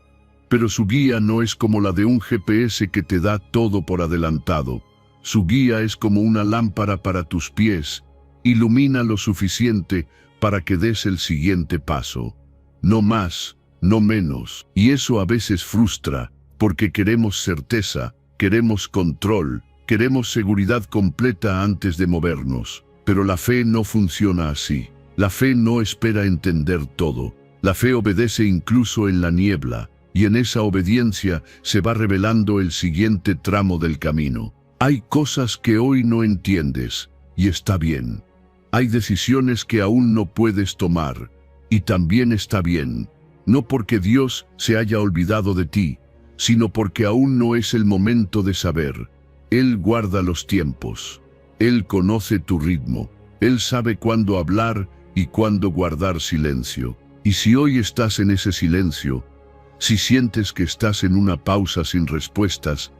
Pero su guía no es como la de un GPS que te da todo por adelantado. Su guía es como una lámpara para tus pies. Ilumina lo suficiente para que des el siguiente paso. No más, no menos. Y eso a veces frustra, porque queremos certeza, queremos control, queremos seguridad completa antes de movernos. Pero la fe no funciona así. La fe no espera entender todo. La fe obedece incluso en la niebla, y en esa obediencia se va revelando el siguiente tramo del camino. Hay cosas que hoy no entiendes, y está bien. Hay decisiones que aún no puedes tomar, y también está bien. No porque Dios se haya olvidado de ti, sino porque aún no es el momento de saber. Él guarda los tiempos. Él conoce tu ritmo. Él sabe cuándo hablar y cuándo guardar silencio. Y si hoy estás en ese silencio, si sientes que estás en una pausa sin respuestas,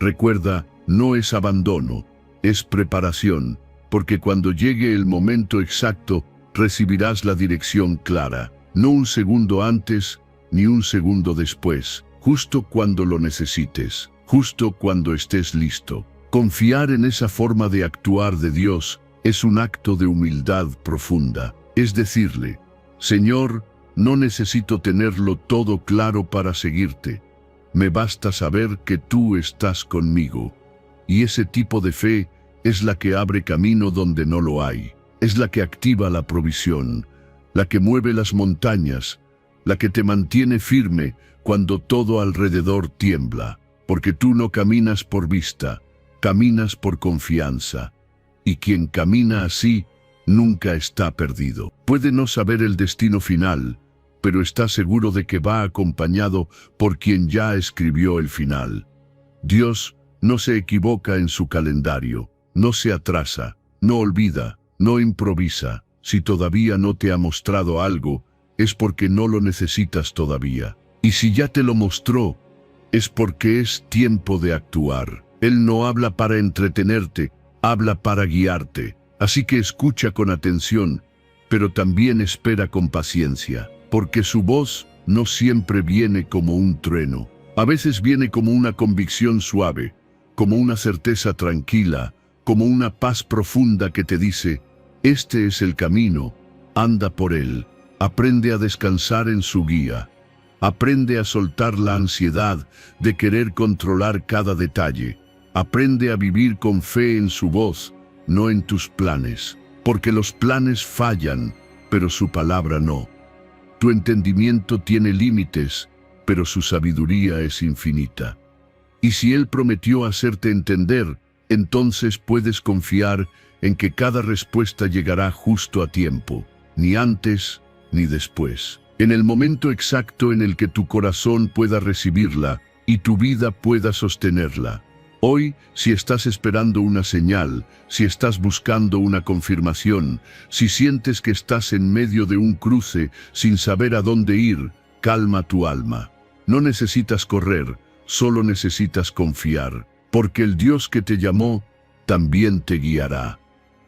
recuerda, no es abandono, es preparación, porque cuando llegue el momento exacto, recibirás la dirección clara, no un segundo antes, ni un segundo después, justo cuando lo necesites, justo cuando estés listo. Confiar en esa forma de actuar de Dios es un acto de humildad profunda. Es decirle, Señor, no necesito tenerlo todo claro para seguirte. Me basta saber que tú estás conmigo. Y ese tipo de fe es la que abre camino donde no lo hay. Es la que activa la provisión, la que mueve las montañas, la que te mantiene firme cuando todo alrededor tiembla. Porque tú no caminas por vista, caminas por confianza. Y quien camina así, nunca está perdido. Puede no saber el destino final, pero está seguro de que va acompañado por quien ya escribió el final. Dios no se equivoca en su calendario, no se atrasa, no olvida, no improvisa. Si todavía no te ha mostrado algo, es porque no lo necesitas todavía. Y si ya te lo mostró, es porque es tiempo de actuar. Él no habla para entretenerte, habla para guiarte. Así que escucha con atención, pero también espera con paciencia, porque su voz no siempre viene como un trueno. A veces viene como una convicción suave, como una certeza tranquila, como una paz profunda que te dice, este es el camino, anda por él. Aprende a descansar en su guía. Aprende a soltar la ansiedad de querer controlar cada detalle. Aprende a vivir con fe en su voz, no en tus planes, porque los planes fallan, pero su palabra no. Tu entendimiento tiene límites, pero su sabiduría es infinita. Y si Él prometió hacerte entender, entonces puedes confiar en que cada respuesta llegará justo a tiempo, ni antes ni después. En el momento exacto en el que tu corazón pueda recibirla y tu vida pueda sostenerla. Hoy, si estás esperando una señal, si estás buscando una confirmación, si sientes que estás en medio de un cruce sin saber a dónde ir, calma tu alma. No necesitas correr, solo necesitas confiar, porque el Dios que te llamó también te guiará.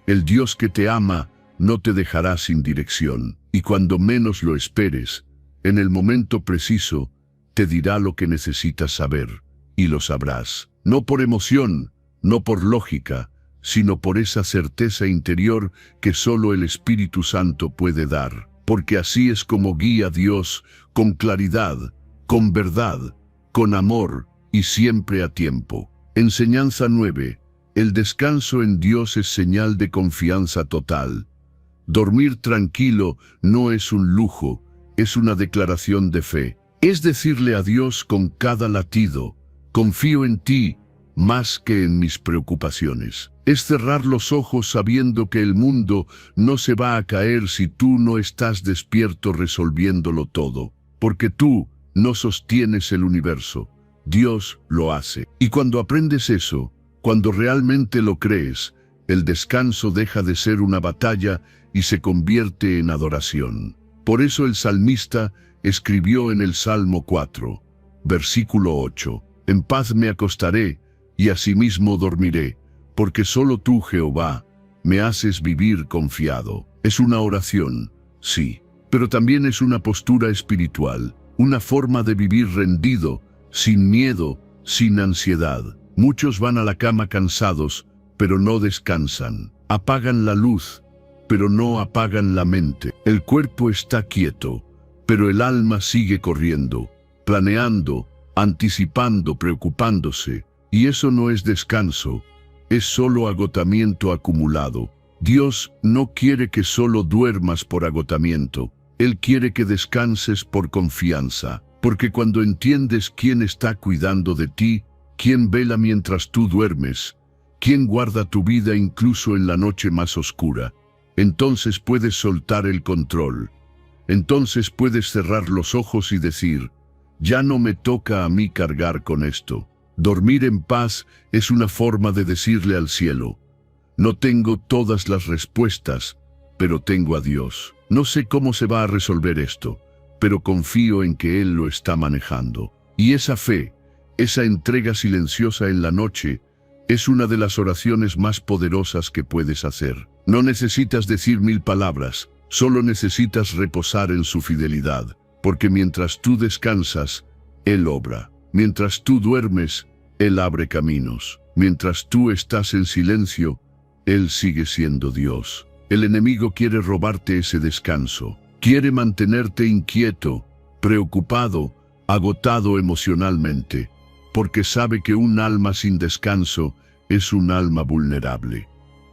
El Dios que te ama no te dejará sin dirección, y cuando menos lo esperes, en el momento preciso, te dirá lo que necesitas saber, y lo sabrás. No por emoción, no por lógica, sino por esa certeza interior que solo el Espíritu Santo puede dar. Porque así es como guía Dios, con claridad, con verdad, con amor y siempre a tiempo. Enseñanza 9. El descanso en Dios es señal de confianza total. Dormir tranquilo no es un lujo, es una declaración de fe. Es decirle a Dios con cada latido, confío en ti más que en mis preocupaciones. Es cerrar los ojos sabiendo que el mundo no se va a caer si tú no estás despierto resolviéndolo todo. Porque tú no sostienes el universo, Dios lo hace. Y cuando aprendes eso, cuando realmente lo crees, el descanso deja de ser una batalla y se convierte en adoración. Por eso el salmista escribió en el Salmo 4, versículo 8, en paz me acostaré y asimismo dormiré, porque solo tú, Jehová, me haces vivir confiado. Es una oración, sí, pero también es una postura espiritual, una forma de vivir rendido, sin miedo, sin ansiedad. Muchos van a la cama cansados, pero no descansan. Apagan la luz, pero no apagan la mente. El cuerpo está quieto, pero el alma sigue corriendo, planeando, anticipando, preocupándose. Y eso no es descanso, es solo agotamiento acumulado. Dios no quiere que solo duermas por agotamiento. Él quiere que descanses por confianza. Porque cuando entiendes quién está cuidando de ti, quién vela mientras tú duermes, quién guarda tu vida incluso en la noche más oscura, entonces puedes soltar el control. Entonces puedes cerrar los ojos y decir, ya no me toca a mí cargar con esto. Dormir en paz es una forma de decirle al cielo, no tengo todas las respuestas, pero tengo a Dios. No sé cómo se va a resolver esto, pero confío en que Él lo está manejando. Y esa fe, esa entrega silenciosa en la noche, es una de las oraciones más poderosas que puedes hacer. No necesitas decir 1000 palabras, solo necesitas reposar en su fidelidad. porque mientras tú descansas, Él obra. Mientras tú duermes, Él abre caminos. Mientras tú estás en silencio, Él sigue siendo Dios. El enemigo quiere robarte ese descanso. Quiere mantenerte inquieto, preocupado, agotado emocionalmente, porque sabe que un alma sin descanso es un alma vulnerable.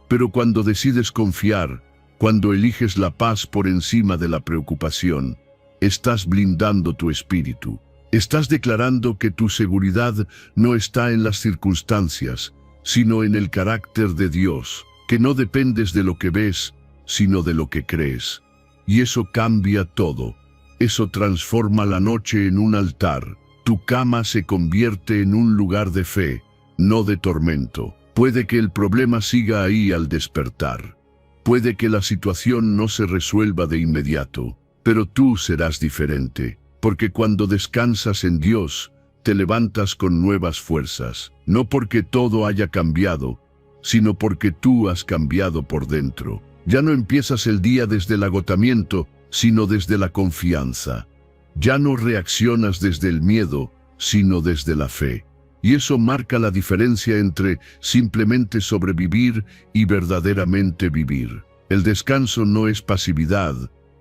Pero cuando decides confiar, cuando eliges la paz por encima de la preocupación, estás blindando tu espíritu. Estás declarando que tu seguridad no está en las circunstancias, sino en el carácter de Dios, que no dependes de lo que ves, sino de lo que crees. Y eso cambia todo. Eso transforma la noche en un altar. Tu cama se convierte en un lugar de fe, no de tormento. Puede que el problema siga ahí al despertar. Puede que la situación no se resuelva de inmediato, pero tú serás diferente, porque cuando descansas en Dios, te levantas con nuevas fuerzas, no porque todo haya cambiado, sino porque tú has cambiado por dentro. Ya no empiezas el día desde el agotamiento, sino desde la confianza. Ya no reaccionas desde el miedo, sino desde la fe. Y eso marca la diferencia entre simplemente sobrevivir y verdaderamente vivir. El descanso no es pasividad,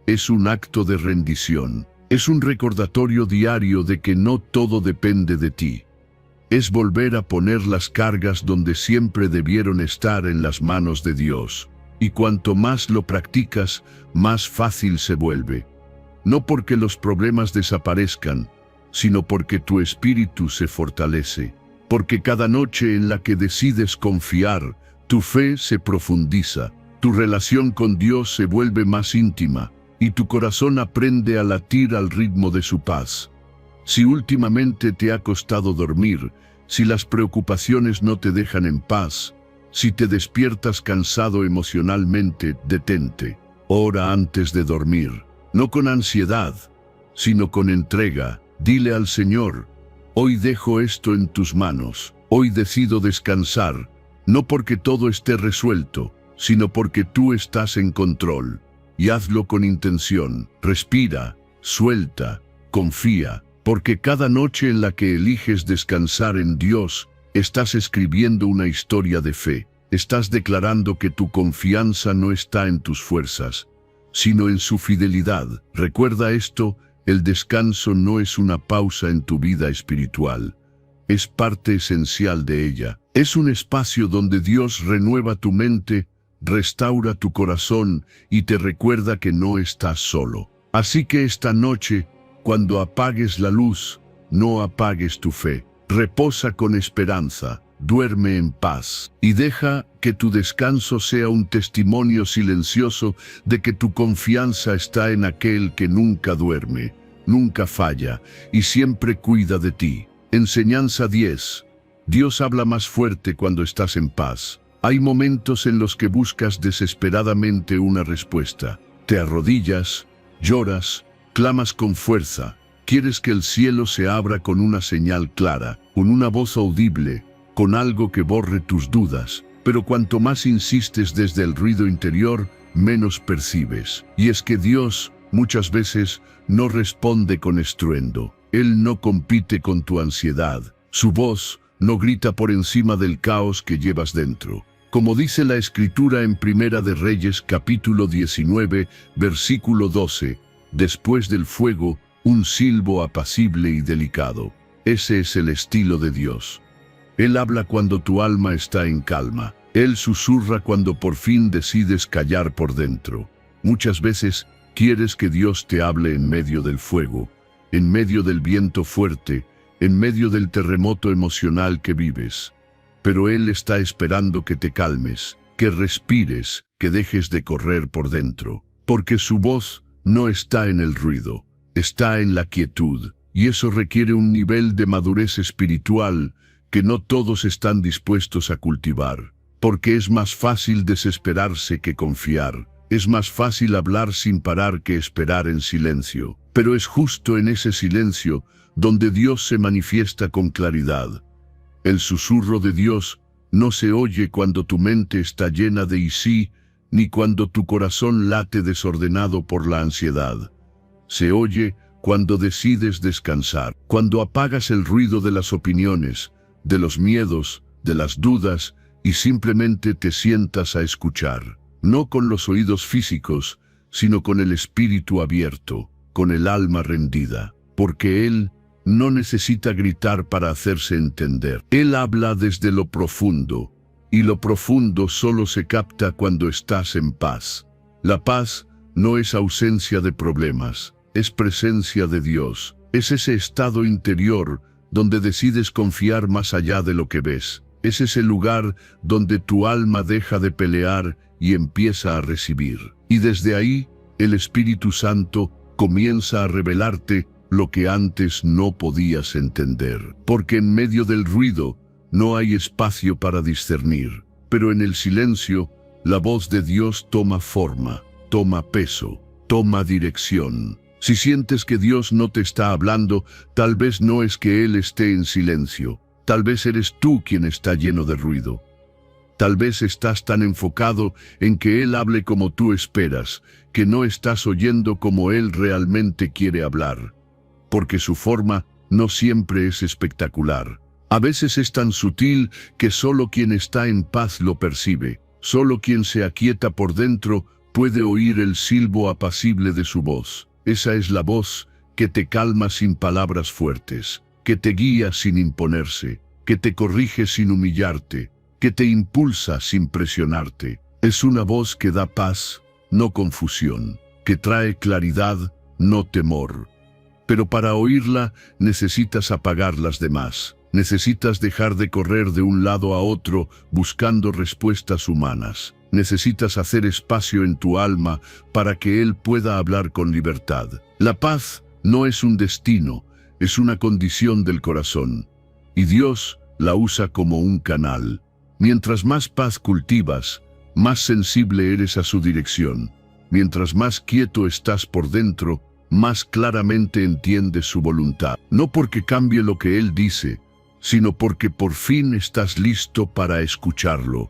es un acto de rendición. Es un recordatorio diario de que no todo depende de ti. Es volver a poner las cargas donde siempre debieron estar, en las manos de Dios. Y cuanto más lo practicas, más fácil se vuelve. No porque los problemas desaparezcan, sino porque tu espíritu se fortalece. Porque cada noche en la que decides confiar, tu fe se profundiza, tu relación con Dios se vuelve más íntima, y tu corazón aprende a latir al ritmo de su paz. Si últimamente te ha costado dormir, si las preocupaciones no te dejan en paz, si te despiertas cansado emocionalmente, detente. Ora antes de dormir, no con ansiedad, sino con entrega. Dile al Señor: hoy dejo esto en tus manos, hoy decido descansar, no porque todo esté resuelto, sino porque tú estás en control. Y hazlo con intención. Respira, suelta, confía, porque cada noche en la que eliges descansar en Dios, estás escribiendo una historia de fe. Estás declarando que tu confianza no está en tus fuerzas, sino en su fidelidad. Recuerda esto: el descanso no es una pausa en tu vida espiritual, es parte esencial de ella. Es un espacio donde Dios renueva tu mente, restaura tu corazón y te recuerda que no estás solo. Así que esta noche, cuando apagues la luz, no apagues tu fe. Reposa con esperanza, duerme en paz y deja que tu descanso sea un testimonio silencioso de que tu confianza está en aquel que nunca duerme, nunca falla y siempre cuida de ti. Enseñanza 10. Dios habla más fuerte cuando estás en paz. Hay momentos en los que buscas desesperadamente una respuesta. Te arrodillas, lloras, clamas con fuerza. Quieres que el cielo se abra con una señal clara, con una voz audible, con algo que borre tus dudas. Pero cuanto más insistes desde el ruido interior, menos percibes. Y es que Dios, muchas veces, no responde con estruendo. Él no compite con tu ansiedad. Su voz no grita por encima del caos que llevas dentro. Como dice la Escritura en Primera de Reyes, capítulo 19, versículo 12, después del fuego, un silbo apacible y delicado. Ese es el estilo de Dios. Él habla cuando tu alma está en calma. Él susurra cuando por fin decides callar por dentro. Muchas veces quieres que Dios te hable en medio del fuego, en medio del viento fuerte, en medio del terremoto emocional que vives. Pero Él está esperando que te calmes, que respires, que dejes de correr por dentro. Porque su voz no está en el ruido, está en la quietud. Y eso requiere un nivel de madurez espiritual que no todos están dispuestos a cultivar. Porque es más fácil desesperarse que confiar. Es más fácil hablar sin parar que esperar en silencio. Pero es justo en ese silencio donde Dios se manifiesta con claridad. El susurro de Dios no se oye cuando tu mente está llena de y sí, ni cuando tu corazón late desordenado por la ansiedad. Se oye cuando decides descansar, cuando apagas el ruido de las opiniones, de los miedos, de las dudas, y simplemente te sientas a escuchar, no con los oídos físicos, sino con el espíritu abierto, con el alma rendida, porque Él no necesita gritar para hacerse entender. Él habla desde lo profundo, y lo profundo solo se capta cuando estás en paz. La paz no es ausencia de problemas, es presencia de Dios. Es ese estado interior donde decides confiar más allá de lo que ves. Es ese lugar donde tu alma deja de pelear y empieza a recibir. Y desde ahí, el Espíritu Santo comienza a revelarte lo que antes no podías entender. Porque en medio del ruido no hay espacio para discernir. Pero en el silencio, la voz de Dios toma forma, toma peso, toma dirección. Si sientes que Dios no te está hablando, tal vez no es que Él esté en silencio. Tal vez eres tú quien está lleno de ruido. Tal vez estás tan enfocado en que Él hable como tú esperas, que no estás oyendo como Él realmente quiere hablar. Porque su forma no siempre es espectacular. A veces es tan sutil que solo quien está en paz lo percibe. Solo quien se aquieta por dentro puede oír el silbo apacible de su voz. Esa es la voz que te calma sin palabras fuertes, que te guía sin imponerse, que te corrige sin humillarte, que te impulsa sin presionarte. Es una voz que da paz, no confusión, que trae claridad, no temor. Pero para oírla necesitas apagar las demás. Necesitas dejar de correr de un lado a otro buscando respuestas humanas. Necesitas hacer espacio en tu alma para que Él pueda hablar con libertad. La paz no es un destino, es una condición del corazón. Y Dios la usa como un canal. Mientras más paz cultivas, más sensible eres a su dirección. Mientras más quieto estás por dentro, más claramente entiendes su voluntad. No porque cambie lo que Él dice, sino porque por fin estás listo para escucharlo.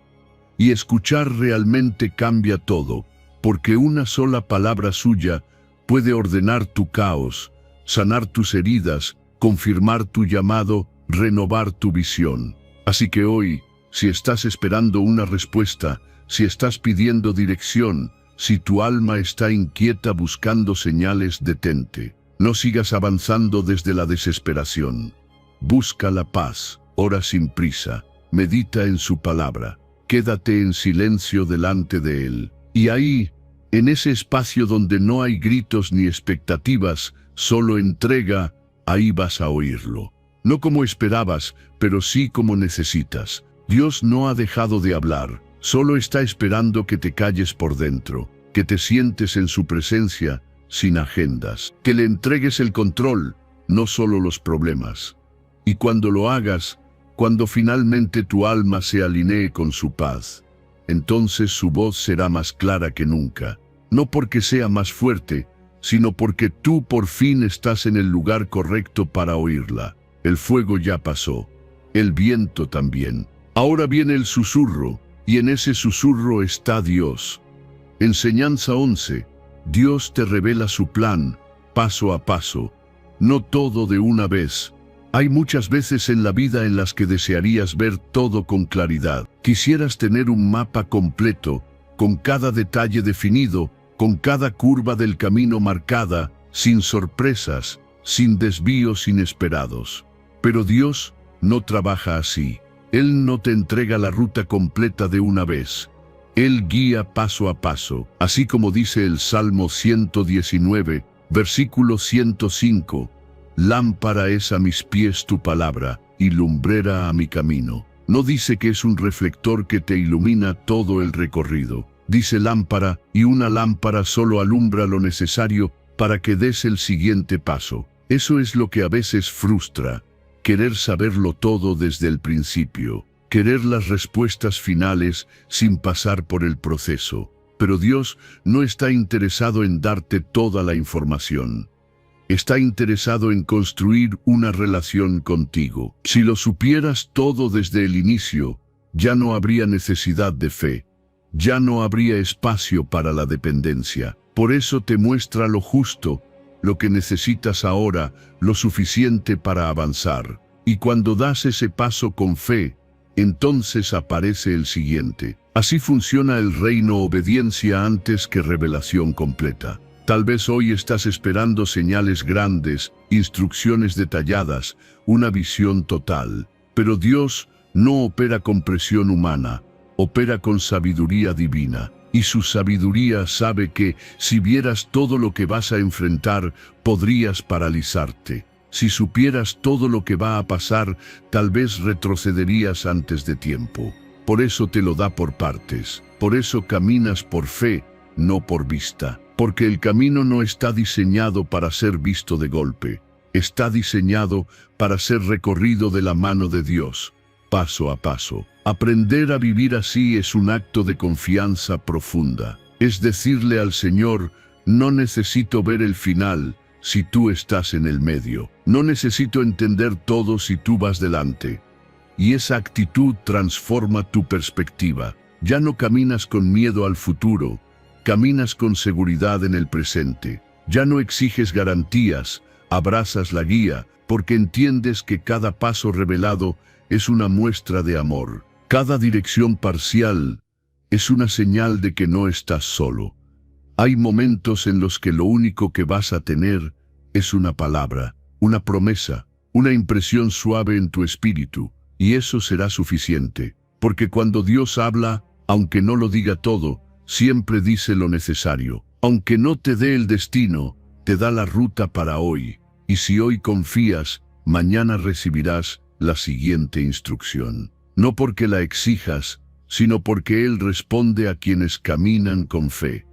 Y escuchar realmente cambia todo, porque una sola palabra suya puede ordenar tu caos, sanar tus heridas, confirmar tu llamado, renovar tu visión. Así que hoy, si estás esperando una respuesta, si estás pidiendo dirección, si tu alma está inquieta buscando señales, detente. No sigas avanzando desde la desesperación. Busca la paz, ora sin prisa, medita en su palabra, quédate en silencio delante de Él. Y ahí, en ese espacio donde no hay gritos ni expectativas, solo entrega, ahí vas a oírlo. No como esperabas, pero sí como necesitas. Dios no ha dejado de hablar, solo está esperando que te calles por dentro, que te sientes en su presencia, sin agendas, que le entregues el control, no solo los problemas. Y cuando lo hagas, cuando finalmente tu alma se alinee con su paz, entonces su voz será más clara que nunca, no porque sea más fuerte, sino porque tú por fin estás en el lugar correcto para oírla. El fuego ya pasó, el viento también. Ahora viene el susurro, y en ese susurro está Dios. Enseñanza 11. Dios te revela su plan, paso a paso, no todo de una vez. Hay muchas veces en la vida en las que desearías ver todo con claridad. Quisieras tener un mapa completo, con cada detalle definido, con cada curva del camino marcada, sin sorpresas, sin desvíos inesperados. Pero Dios no trabaja así. Él no te entrega la ruta completa de una vez. Él guía paso a paso, así como dice el Salmo 119, versículo 105. Lámpara es a mis pies tu palabra, y lumbrera a mi camino. No dice que es un reflector que te ilumina todo el recorrido. Dice lámpara, y una lámpara solo alumbra lo necesario para que des el siguiente paso. Eso es lo que a veces frustra. Querer saberlo todo desde el principio. Querer las respuestas finales sin pasar por el proceso. Pero Dios no está interesado en darte toda la información. Está interesado en construir una relación contigo. Si lo supieras todo desde el inicio, ya no habría necesidad de fe. Ya no habría espacio para la dependencia. Por eso te muestra lo justo, lo que necesitas ahora, lo suficiente para avanzar. Y cuando das ese paso con fe, entonces aparece el siguiente. Así funciona el reino: obediencia antes que revelación completa. Tal vez hoy estás esperando señales grandes, instrucciones detalladas, una visión total. Pero Dios no opera con presión humana, opera con sabiduría divina. Y su sabiduría sabe que, si vieras todo lo que vas a enfrentar, podrías paralizarte. Si supieras todo lo que va a pasar, tal vez retrocederías antes de tiempo. Por eso te lo da por partes. Por eso caminas por fe, no por vista. Porque el camino no está diseñado para ser visto de golpe. Está diseñado para ser recorrido de la mano de Dios, paso a paso. Aprender a vivir así es un acto de confianza profunda. Es decirle al Señor: no necesito ver el final si tú estás en el medio. No necesito entender todo si tú vas delante. Y esa actitud transforma tu perspectiva. Ya no caminas con miedo al futuro, caminas con seguridad en el presente. Ya no exiges garantías, abrazas la guía, porque entiendes que cada paso revelado es una muestra de amor. Cada dirección parcial es una señal de que no estás solo. Hay momentos en los que lo único que vas a tener es una palabra, una promesa, una impresión suave en tu espíritu, y eso será suficiente. Porque cuando Dios habla, aunque no lo diga todo, siempre dice lo necesario. Aunque no te dé el destino, te da la ruta para hoy. Y si hoy confías, mañana recibirás la siguiente instrucción. No porque la exijas, sino porque Él responde a quienes caminan con fe.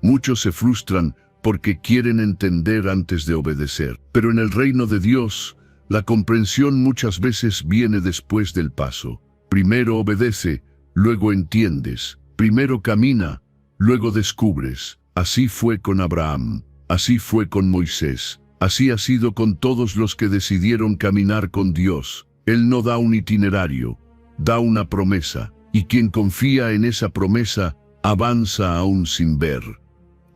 Muchos se frustran porque quieren entender antes de obedecer. Pero en el reino de Dios, la comprensión muchas veces viene después del paso. Primero obedece, luego entiendes. Primero camina, luego descubres. Así fue con Abraham, así fue con Moisés, así ha sido con todos los que decidieron caminar con Dios. Él no da un itinerario, da una promesa, y quien confía en esa promesa avanza aún sin ver.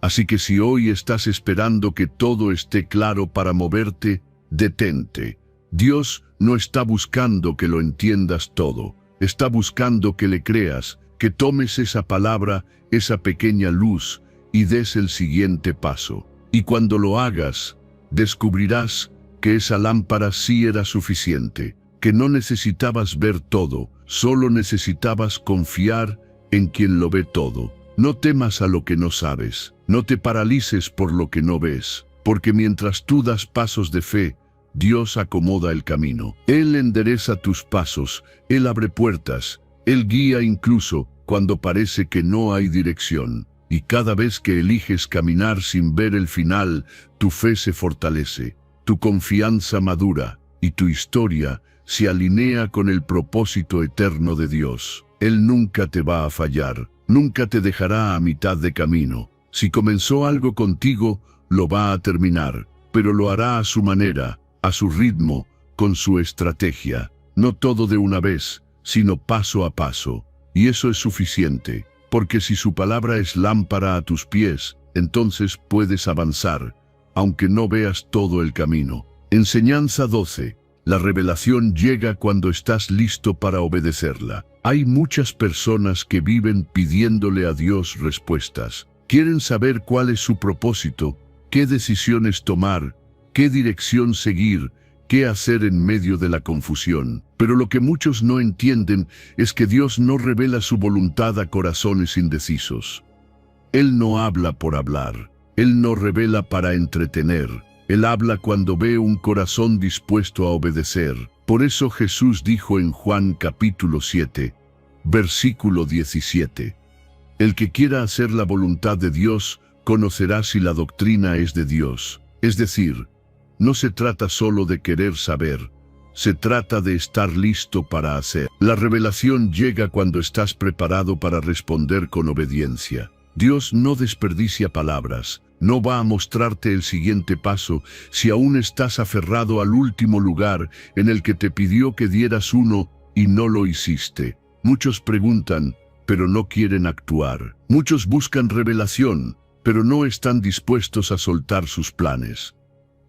Así que si hoy estás esperando que todo esté claro para moverte, detente. Dios no está buscando que lo entiendas todo, está buscando que le creas, que tomes esa palabra, esa pequeña luz, y des el siguiente paso. Y cuando lo hagas, descubrirás que esa lámpara sí era suficiente, que no necesitabas ver todo, solo necesitabas confiar en quien lo ve todo. No temas a lo que no sabes, no te paralices por lo que no ves, porque mientras tú das pasos de fe, Dios acomoda el camino. Él endereza tus pasos, Él abre puertas, Él guía incluso cuando parece que no hay dirección. Y cada vez que eliges caminar sin ver el final, tu fe se fortalece, tu confianza madura y tu historia se alinea con el propósito eterno de Dios. Él nunca te va a fallar, nunca te dejará a mitad de camino. Si comenzó algo contigo, lo va a terminar, pero lo hará a su manera, a su ritmo, con su estrategia. No todo de una vez, sino paso a paso. Y eso es suficiente, porque si su palabra es lámpara a tus pies, entonces puedes avanzar, aunque no veas todo el camino. Enseñanza 12. La revelación llega cuando estás listo para obedecerla. Hay muchas personas que viven pidiéndole a Dios respuestas. Quieren saber cuál es su propósito, qué decisiones tomar, qué dirección seguir, qué hacer en medio de la confusión. Pero lo que muchos no entienden es que Dios no revela su voluntad a corazones indecisos. Él no habla por hablar. Él no revela para entretener. Él habla cuando ve un corazón dispuesto a obedecer. Por eso Jesús dijo en Juan capítulo 7, versículo 17, el que quiera hacer la voluntad de Dios, conocerá si la doctrina es de Dios. Es decir, no se trata solo de querer saber, se trata de estar listo para hacer. La revelación llega cuando estás preparado para responder con obediencia. Dios no desperdicia palabras, no va a mostrarte el siguiente paso si aún estás aferrado al último lugar en el que te pidió que dieras uno y no lo hiciste. Muchos preguntan, pero no quieren actuar. Muchos buscan revelación, pero no están dispuestos a soltar sus planes.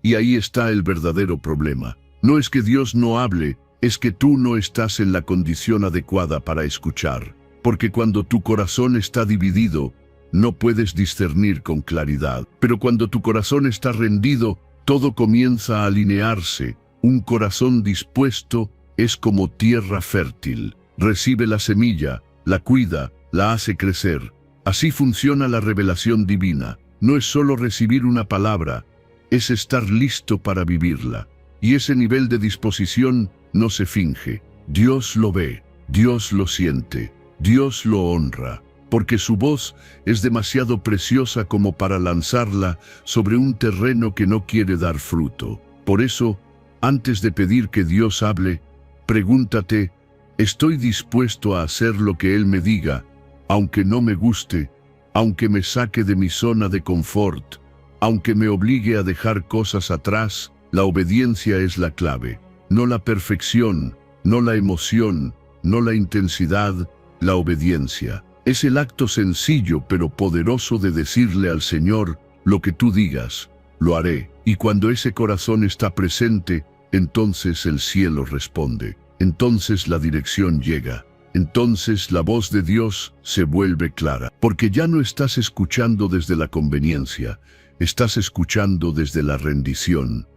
Y ahí está el verdadero problema. No es que Dios no hable, es que tú no estás en la condición adecuada para escuchar. Porque cuando tu corazón está dividido, no puedes discernir con claridad. Pero cuando tu corazón está rendido, todo comienza a alinearse. Un corazón dispuesto es como tierra fértil. Recibe la semilla, la cuida, la hace crecer. Así funciona la revelación divina. No es solo recibir una palabra, es estar listo para vivirla. Y ese nivel de disposición no se finge. Dios lo ve, Dios lo siente, Dios lo honra, porque su voz es demasiado preciosa como para lanzarla sobre un terreno que no quiere dar fruto. Por eso, antes de pedir que Dios hable, pregúntate, ¿estoy dispuesto a hacer lo que Él me diga, aunque no me guste, aunque me saque de mi zona de confort, aunque me obligue a dejar cosas atrás? La obediencia es la clave, no la perfección, no la emoción, no la intensidad. La obediencia es el acto sencillo pero poderoso de decirle al Señor, lo que tú digas, lo haré. Y cuando ese corazón está presente, entonces el cielo responde, entonces la dirección llega, entonces la voz de Dios se vuelve clara, porque ya no estás escuchando desde la conveniencia, estás escuchando desde la rendición.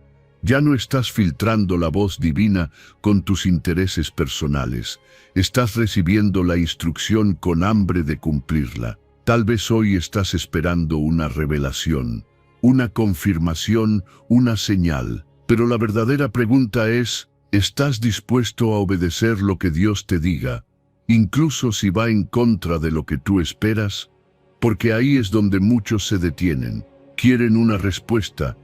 Ya no estás filtrando la voz divina con tus intereses personales. Estás recibiendo la instrucción con hambre de cumplirla. Tal vez hoy estás esperando una revelación, una confirmación, una señal. Pero la verdadera pregunta es, ¿estás dispuesto a obedecer lo que Dios te diga, incluso si va en contra de lo que tú esperas? Porque ahí es donde muchos se detienen. Quieren una respuesta,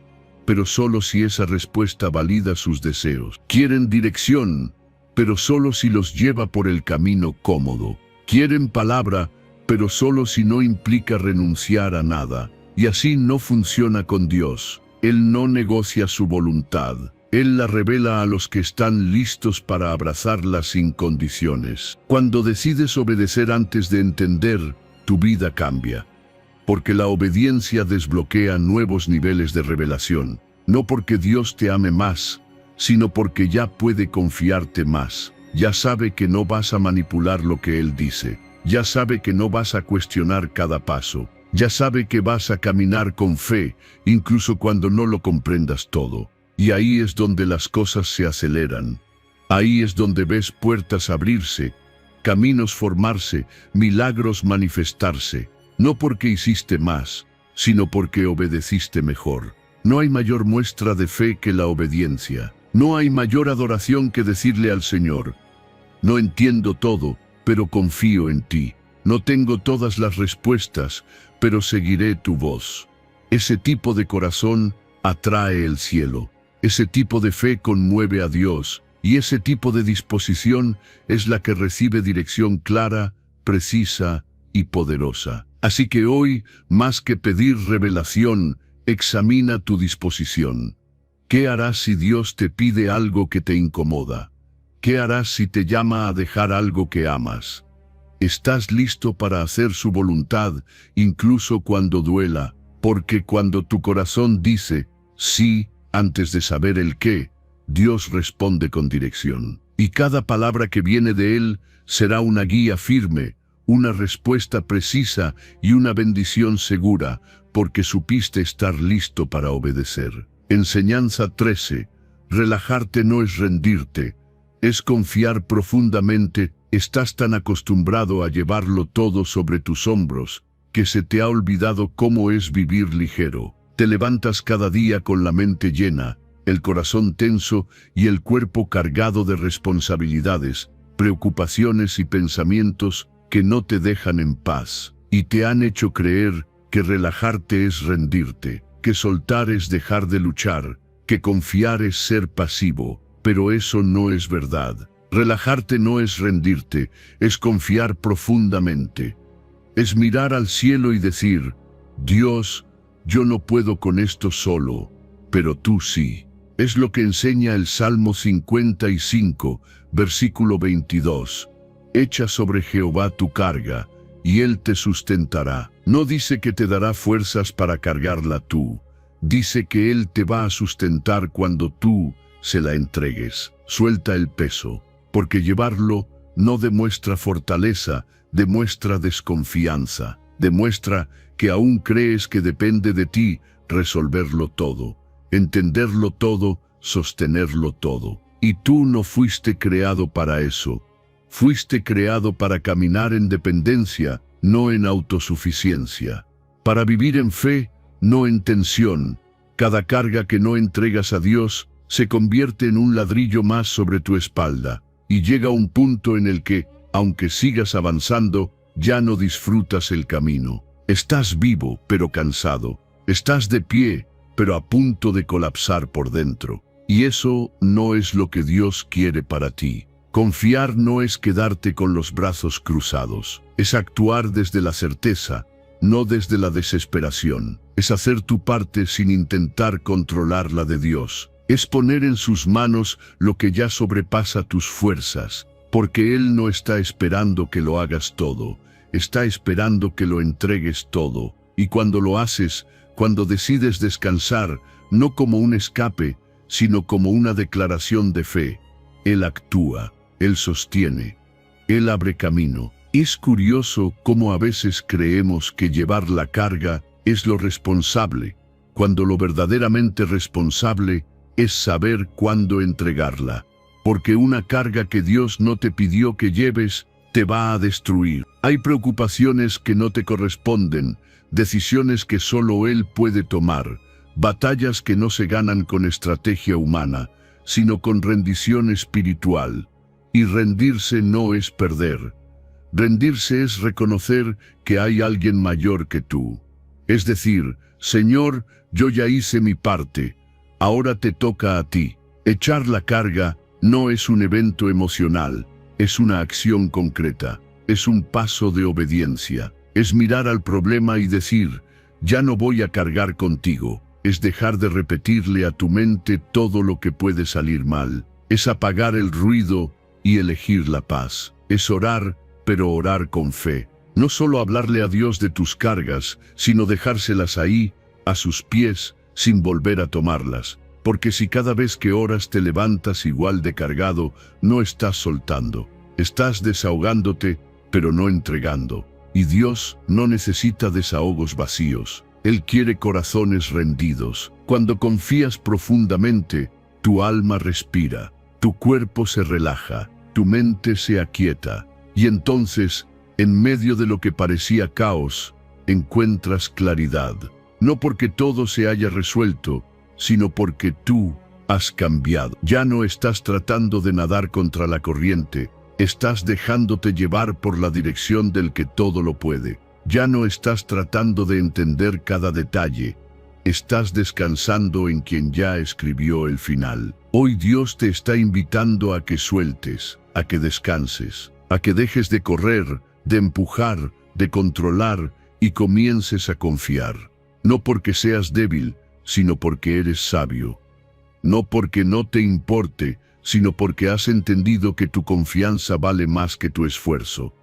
pero solo si esa respuesta valida sus deseos. Quieren dirección, pero solo si los lleva por el camino cómodo. Quieren palabra, pero solo si no implica renunciar a nada. Y así no funciona con Dios. Él no negocia su voluntad. Él la revela a los que están listos para abrazarla sin condiciones. Cuando decides obedecer antes de entender, tu vida cambia. Porque la obediencia desbloquea nuevos niveles de revelación, no porque Dios te ame más, sino porque ya puede confiarte más. Ya sabe que no vas a manipular lo que Él dice, ya sabe que no vas a cuestionar cada paso, ya sabe que vas a caminar con fe, incluso cuando no lo comprendas todo. Y ahí es donde las cosas se aceleran. Ahí es donde ves puertas abrirse, caminos formarse, milagros manifestarse. No porque hiciste más, sino porque obedeciste mejor. No hay mayor muestra de fe que la obediencia. No hay mayor adoración que decirle al Señor, no entiendo todo, pero confío en ti. No tengo todas las respuestas, pero seguiré tu voz. Ese tipo de corazón atrae el cielo. Ese tipo de fe conmueve a Dios. Y ese tipo de disposición es la que recibe dirección clara, precisa y poderosa. Así que hoy, más que pedir revelación, examina tu disposición. ¿Qué harás si Dios te pide algo que te incomoda? ¿Qué harás si te llama a dejar algo que amas? ¿Estás listo para hacer su voluntad, incluso cuando duela? Porque cuando tu corazón dice sí, antes de saber el qué, Dios responde con dirección. Y cada palabra que viene de Él será una guía firme, una respuesta precisa y una bendición segura, porque supiste estar listo para obedecer. Enseñanza 13. Relajarte no es rendirte, es confiar profundamente. Estás tan acostumbrado a llevarlo todo sobre tus hombros, que se te ha olvidado cómo es vivir ligero. Te levantas cada día con la mente llena, el corazón tenso y el cuerpo cargado de responsabilidades, preocupaciones y pensamientos que no te dejan en paz, y te han hecho creer que relajarte es rendirte, que soltar es dejar de luchar, que confiar es ser pasivo, pero eso no es verdad. Relajarte no es rendirte, es confiar profundamente. Es mirar al cielo y decir, Dios, yo no puedo con esto solo, pero tú sí. Es lo que enseña el Salmo 55, versículo 22. Echa sobre Jehová tu carga, y Él te sustentará. No dice que te dará fuerzas para cargarla tú. Dice que Él te va a sustentar cuando tú se la entregues. Suelta el peso, porque llevarlo no demuestra fortaleza, demuestra desconfianza. Demuestra que aún crees que depende de ti resolverlo todo, entenderlo todo, sostenerlo todo. Y tú no fuiste creado para eso. Fuiste creado para caminar en dependencia, no en autosuficiencia. Para vivir en fe, no en tensión. Cada carga que no entregas a Dios se convierte en un ladrillo más sobre tu espalda. Y llega un punto en el que, aunque sigas avanzando, ya no disfrutas el camino. Estás vivo, pero cansado. Estás de pie, pero a punto de colapsar por dentro. Y eso no es lo que Dios quiere para ti. Confiar no es quedarte con los brazos cruzados. Es actuar desde la certeza, no desde la desesperación. Es hacer tu parte sin intentar controlar la de Dios. Es poner en sus manos lo que ya sobrepasa tus fuerzas, porque Él no está esperando que lo hagas todo. Está esperando que lo entregues todo. Y cuando lo haces, cuando decides descansar, no como un escape, sino como una declaración de fe, Él actúa, Él sostiene, Él abre camino. Es curioso cómo a veces creemos que llevar la carga es lo responsable, cuando lo verdaderamente responsable es saber cuándo entregarla. Porque una carga que Dios no te pidió que lleves, te va a destruir. Hay preocupaciones que no te corresponden, decisiones que solo Él puede tomar, batallas que no se ganan con estrategia humana, sino con rendición espiritual. Y rendirse no es perder. Rendirse es reconocer que hay alguien mayor que tú. Es decir, Señor, yo ya hice mi parte, ahora te toca a ti. Echar la carga no es un evento emocional, es una acción concreta, es un paso de obediencia. Es mirar al problema y decir, ya no voy a cargar contigo. Es dejar de repetirle a tu mente todo lo que puede salir mal. Es apagar el ruido y elegir la paz. Es orar, pero orar con fe. No solo hablarle a Dios de tus cargas, sino dejárselas ahí, a sus pies, sin volver a tomarlas. Porque si cada vez que oras te levantas igual de cargado, no estás soltando. Estás desahogándote, pero no entregando. Y Dios no necesita desahogos vacíos. Él quiere corazones rendidos. Cuando confías profundamente, tu alma respira, tu cuerpo se relaja, tu mente se aquieta. Y entonces, en medio de lo que parecía caos, encuentras claridad. No porque todo se haya resuelto, sino porque tú has cambiado. Ya no estás tratando de nadar contra la corriente, estás dejándote llevar por la dirección del que todo lo puede. Ya no estás tratando de entender cada detalle, estás descansando en quien ya escribió el final. Hoy Dios te está invitando a que sueltes, a que descanses, a que dejes de correr, de empujar, de controlar y comiences a confiar. No porque seas débil, sino porque eres sabio. No porque no te importe, sino porque has entendido que tu confianza vale más que tu esfuerzo.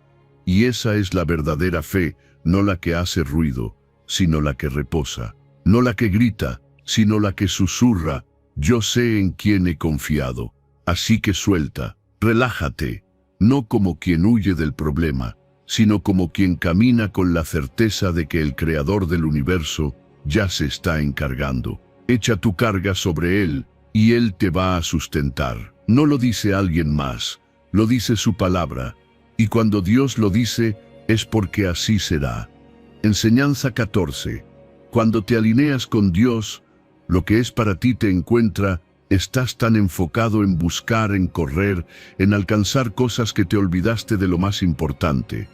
Y esa es la verdadera fe, no la que hace ruido, sino la que reposa. No la que grita, sino la que susurra, yo sé en quién he confiado. Así que suelta, relájate, no como quien huye del problema, sino como quien camina con la certeza de que el Creador del universo ya se está encargando. Echa tu carga sobre Él, y Él te va a sustentar. No lo dice alguien más, lo dice su palabra, y cuando Dios lo dice, es porque así será. Enseñanza 14. Cuando te alineas con Dios, lo que es para ti te encuentra, estás tan enfocado en buscar, en correr, en alcanzar cosas que te olvidaste de lo más importante.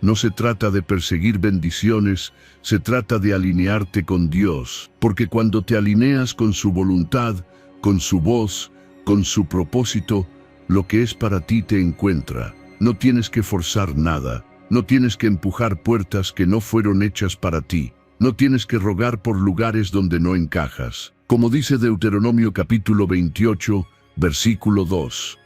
No se trata de perseguir bendiciones, se trata de alinearte con Dios, porque cuando te alineas con su voluntad, con su voz, con su propósito, lo que es para ti te encuentra. No tienes que forzar nada, no tienes que empujar puertas que no fueron hechas para ti, no tienes que rogar por lugares donde no encajas. Como dice Deuteronomio capítulo 28, versículo 2.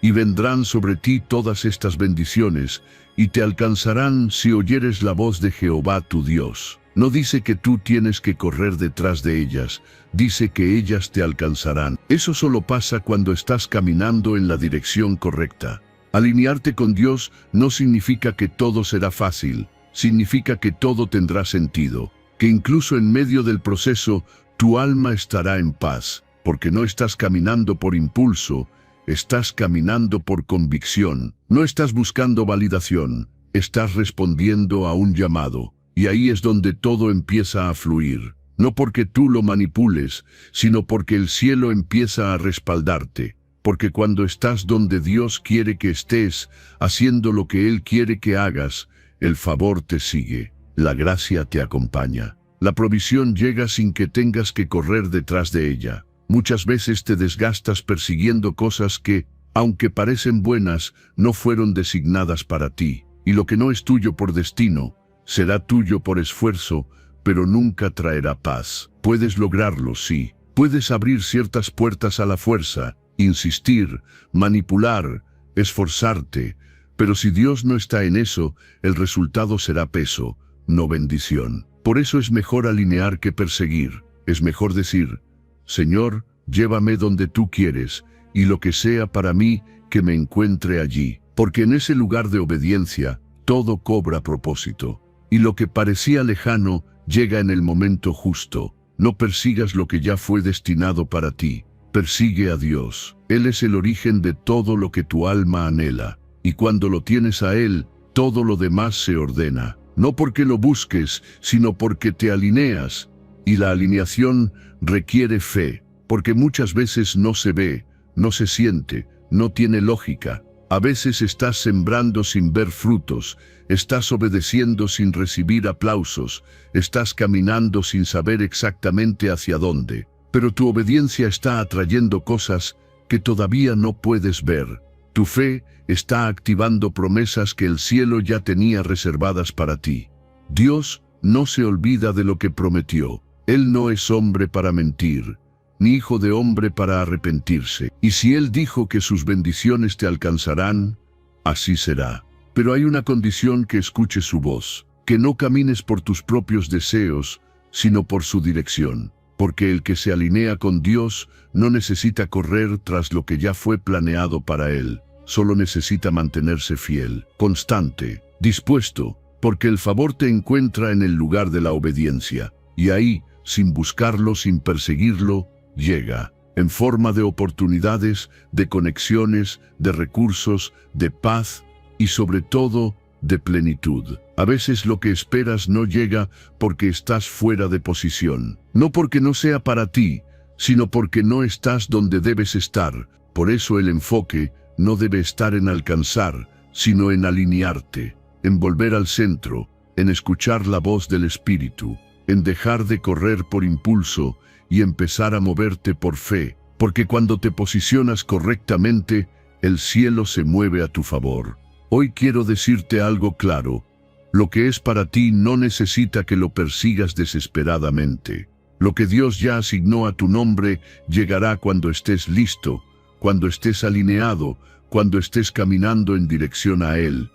y vendrán sobre ti todas estas bendiciones, y te alcanzarán si oyeres la voz de Jehová tu Dios. No dice que tú tienes que correr detrás de ellas, dice que ellas te alcanzarán. Eso solo pasa cuando estás caminando en la dirección correcta. Alinearte con Dios no significa que todo será fácil, significa que todo tendrá sentido, que incluso en medio del proceso tu alma estará en paz, porque no estás caminando por impulso, estás caminando por convicción. No estás buscando validación, estás respondiendo a un llamado. Y ahí es donde todo empieza a fluir, no porque tú lo manipules, sino porque el cielo empieza a respaldarte, porque cuando estás donde Dios quiere que estés, haciendo lo que Él quiere que hagas, el favor te sigue, la gracia te acompaña. La provisión llega sin que tengas que correr detrás de ella. Muchas veces te desgastas persiguiendo cosas que, aunque parecen buenas, no fueron designadas para ti, y lo que no es tuyo por destino, será tuyo por esfuerzo, pero nunca traerá paz. Puedes lograrlo, sí. Puedes abrir ciertas puertas a la fuerza, insistir, manipular, esforzarte. Pero si Dios no está en eso, el resultado será peso, no bendición. Por eso es mejor alinear que perseguir. Es mejor decir, Señor, llévame donde tú quieres, y lo que sea para mí, que me encuentre allí. Porque en ese lugar de obediencia, todo cobra propósito. Y lo que parecía lejano, llega en el momento justo. No persigas lo que ya fue destinado para ti. Persigue a Dios. Él es el origen de todo lo que tu alma anhela. Y cuando lo tienes a Él, todo lo demás se ordena. No porque lo busques, sino porque te alineas. Y la alineación requiere fe, porque muchas veces no se ve, no se siente, no tiene lógica. A veces estás sembrando sin ver frutos, estás obedeciendo sin recibir aplausos, estás caminando sin saber exactamente hacia dónde. Pero tu obediencia está atrayendo cosas que todavía no puedes ver. Tu fe está activando promesas que el cielo ya tenía reservadas para ti. Dios no se olvida de lo que prometió. Él no es hombre para mentir, ni hijo de hombre para arrepentirse. Y si Él dijo que sus bendiciones te alcanzarán, así será. Pero hay una condición: que escuches su voz, que no camines por tus propios deseos, sino por su dirección. Porque el que se alinea con Dios no necesita correr tras lo que ya fue planeado para él, solo necesita mantenerse fiel, constante, dispuesto, porque el favor te encuentra en el lugar de la obediencia, y ahí, sin buscarlo, sin perseguirlo, llega, en forma de oportunidades, de conexiones, de recursos, de paz y sobre todo, de plenitud. A veces lo que esperas no llega porque estás fuera de posición. No porque no sea para ti, sino porque no estás donde debes estar. Por eso el enfoque no debe estar en alcanzar, sino en alinearte, en volver al centro, en escuchar la voz del Espíritu, en dejar de correr por impulso y empezar a moverte por fe, porque cuando te posicionas correctamente, el cielo se mueve a tu favor. Hoy quiero decirte algo claro: lo que es para ti no necesita que lo persigas desesperadamente. Lo que Dios ya asignó a tu nombre llegará cuando estés listo, cuando estés alineado, cuando estés caminando en dirección a Él.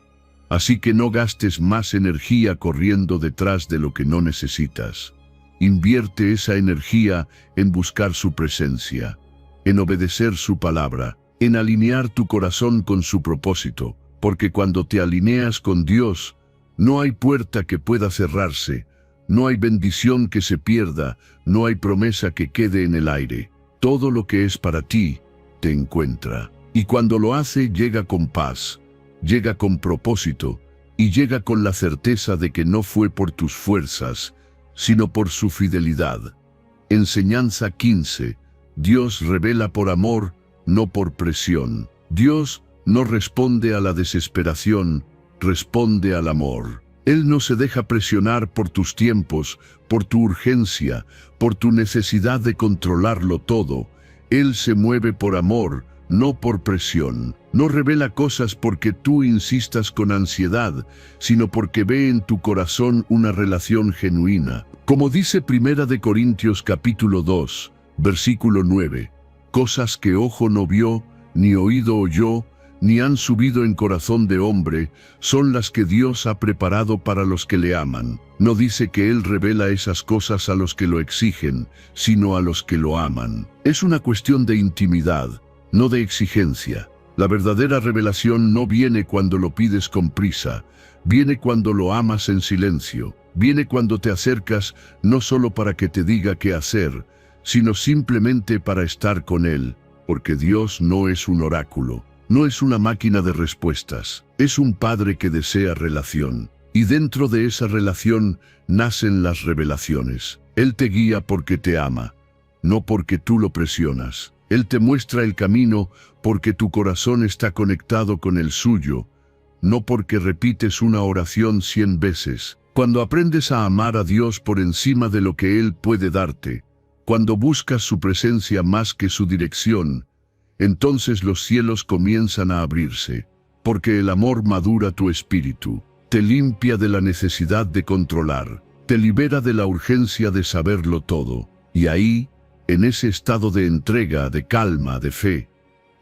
Así que no gastes más energía corriendo detrás de lo que no necesitas. Invierte esa energía en buscar su presencia, en obedecer su palabra, en alinear tu corazón con su propósito, porque cuando te alineas con Dios, no hay puerta que pueda cerrarse, no hay bendición que se pierda, no hay promesa que quede en el aire. Todo lo que es para ti, te encuentra. Y cuando lo hace, llega con paz, llega con propósito, y llega con la certeza de que no fue por tus fuerzas, sino por su fidelidad. Enseñanza 15. Dios revela por amor, no por presión. Dios no responde a la desesperación, responde al amor. Él no se deja presionar por tus tiempos, por tu urgencia, por tu necesidad de controlarlo todo. Él se mueve por amor, no por presión. No revela cosas porque tú insistas con ansiedad, sino porque ve en tu corazón una relación genuina. Como dice 1 Corintios capítulo 2, versículo 9, cosas que ojo no vio, ni oído oyó, ni han subido en corazón de hombre, son las que Dios ha preparado para los que le aman. No dice que Él revela esas cosas a los que lo exigen, sino a los que lo aman. Es una cuestión de intimidad, no de exigencia. La verdadera revelación no viene cuando lo pides con prisa, viene cuando lo amas en silencio. Viene cuando te acercas no solo para que te diga qué hacer, sino simplemente para estar con Él, porque Dios no es un oráculo, no es una máquina de respuestas, es un Padre que desea relación. Y dentro de esa relación nacen las revelaciones. Él te guía porque te ama, no porque tú lo presionas. Él te muestra el camino porque tu corazón está conectado con el suyo, no porque repites una oración 100 veces. Cuando aprendes a amar a Dios por encima de lo que Él puede darte, cuando buscas su presencia más que su dirección, entonces los cielos comienzan a abrirse, porque el amor madura tu espíritu, te limpia de la necesidad de controlar, te libera de la urgencia de saberlo todo, y ahí, en ese estado de entrega, de calma, de fe,